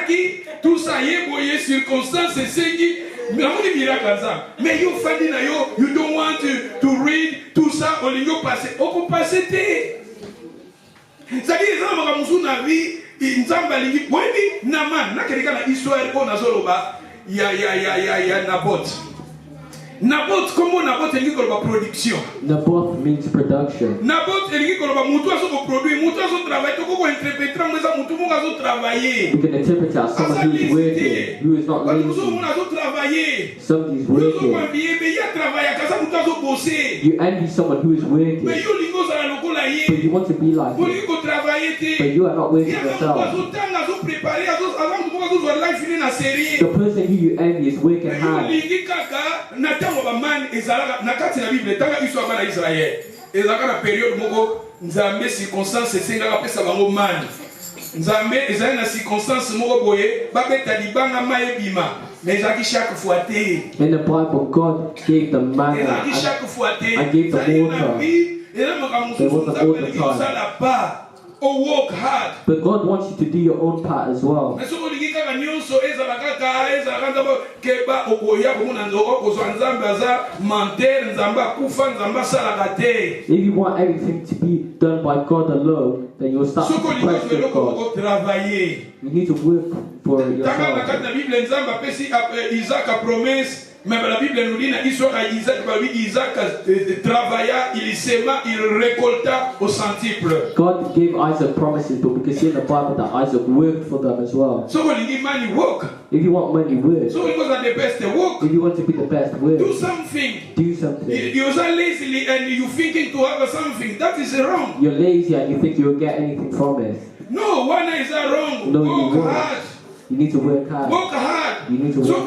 tout ça, il y a des circonstances, mais you don't want to read tout ça au lieu passé. On peut passer. C'est-à-dire que il y a Naboth. Naboth, comment Naboth est production? Naboth means production. Naboth est produit, you can interpret as someone who is working, who is not lazy. Somebody is working. You envy someone who is working, but you want to be like him. But you are not working yourself. The person who you envy is working hard. Nzambe circonstance esengaka pesa bango mani. Nzambe ezali na circonstance moko boye babeta libanga mayebima mais ezaki chaque fois te. In the Bible, God gave the manna and gave the water. There wasn't all the time. Or work hard. But God wants you to do your own part as well. If you want everything to be done by God alone, then you'll start to question God. You need to work for yourself. Mais la Bible nous dit dans l'histoire d'Isaac, Isaac travailla, il sema, il récolta au centuple. God gave Isaac promises, but we can see in the Bible that Isaac worked for them as well. So when you give money, work. If you want money, work. So because of the best, work. If you want to be the best, work. Do something. Do something. You're so lazy and you're thinking to have something. That is wrong. You're lazy and you think you'll get anything from it. No, one is wrong. No, work hard. You need to work hard. Work hard. You need to work hard.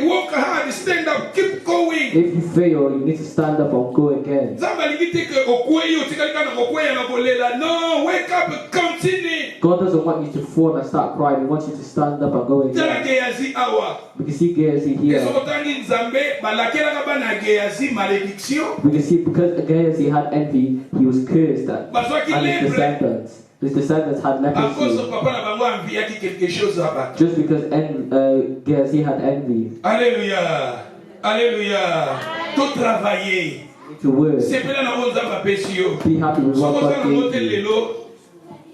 Work hard. Stand up. Keep going. If you fail, you need to stand up and go again. No, wake up and continue. God doesn't want you to fall and start crying. He wants you to stand up and go again. We can see Gehazi here. We can see because Gehazi had envy, he was cursed and his descendants. His descendants had leprosy. Just because Gehazi had envy. Alléluia. Alléluia. Tout travailler. To work. Be happy with what God gave you.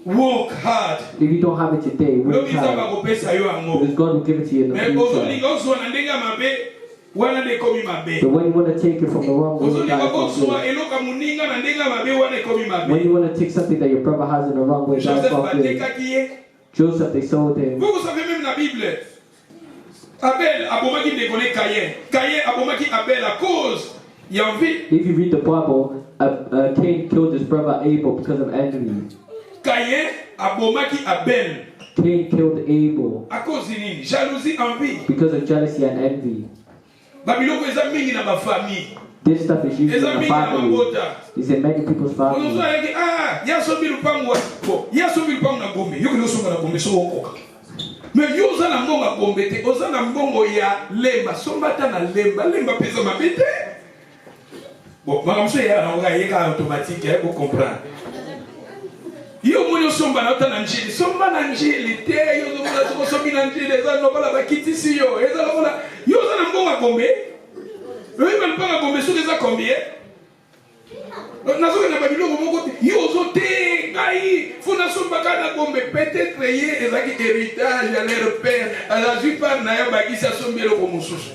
Work hard. If you don't have it today, work hard. Because God will give it to you in the future. But when you want to take it from the wrong way, when you want to take something that your brother has in the wrong way, that's not good. Joseph, they sold him. Abel abomaki déconné Caïn. Caïn abomaki Abel à cause il y a envie. If you read the Bible, Cain killed his brother Abel because of envy. Caïn abomaki Abel. Cain killed Abel. À cause de jalousie, envie. Because of jealousy and envy. Babiloko eza mingi na ba famille. This stuff is usually in the family. It's in many people's families. Yasobi lupango bo. Yasobi lupango na gombe. Yoki no songa na gombe so okoka. Mais yo za na mbongo gombe te, oza na mbongo ya lemba, sombata na lemba, lemba pesa mabete. Bon, makamso ya na nga yeka automatique, ya ko comprendre. Yo moni somba na ta na njili, somba na njili te, yo zo mona ko sombi na njili, eza no bala bakiti si yo, eza na mona, yo za na mbongo gombe. Yo iba mpanga gombe so eza combien? Nazo na babiloko moko te, yo zo te, kai, fona somba kana gombe peut-être yé ezaki héritage à leur père, à la vie par na ya bagisa sombelo ko mususu.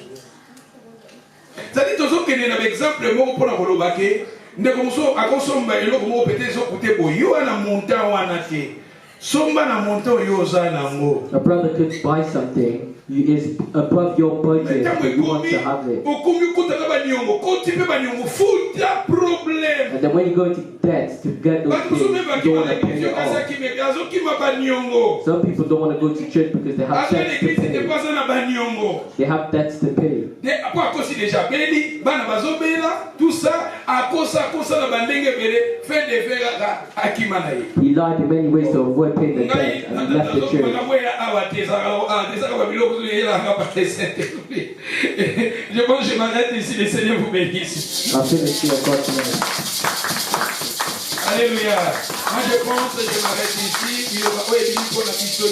Ça dit tozo kene na exemple moko pona koloba ke ndeko muso akosomba eloko moko peut-être zo kute bo yo na montant wana te. Somba na montant yo za na ngo. A brother could buy something. Is above your budget, but you want to have it. And then when you go into debt to get those things, you don't want to pay it off. Some people don't want to go to church because they have debts to pay. They have debts to pay. He lied in many ways to avoid paying the debt and he left the church. Je pense que je m'arrête ici, le Seigneur vous bénisse. Alléluia. Moi je pense que je m'arrête ici. Il y aura pour la mission.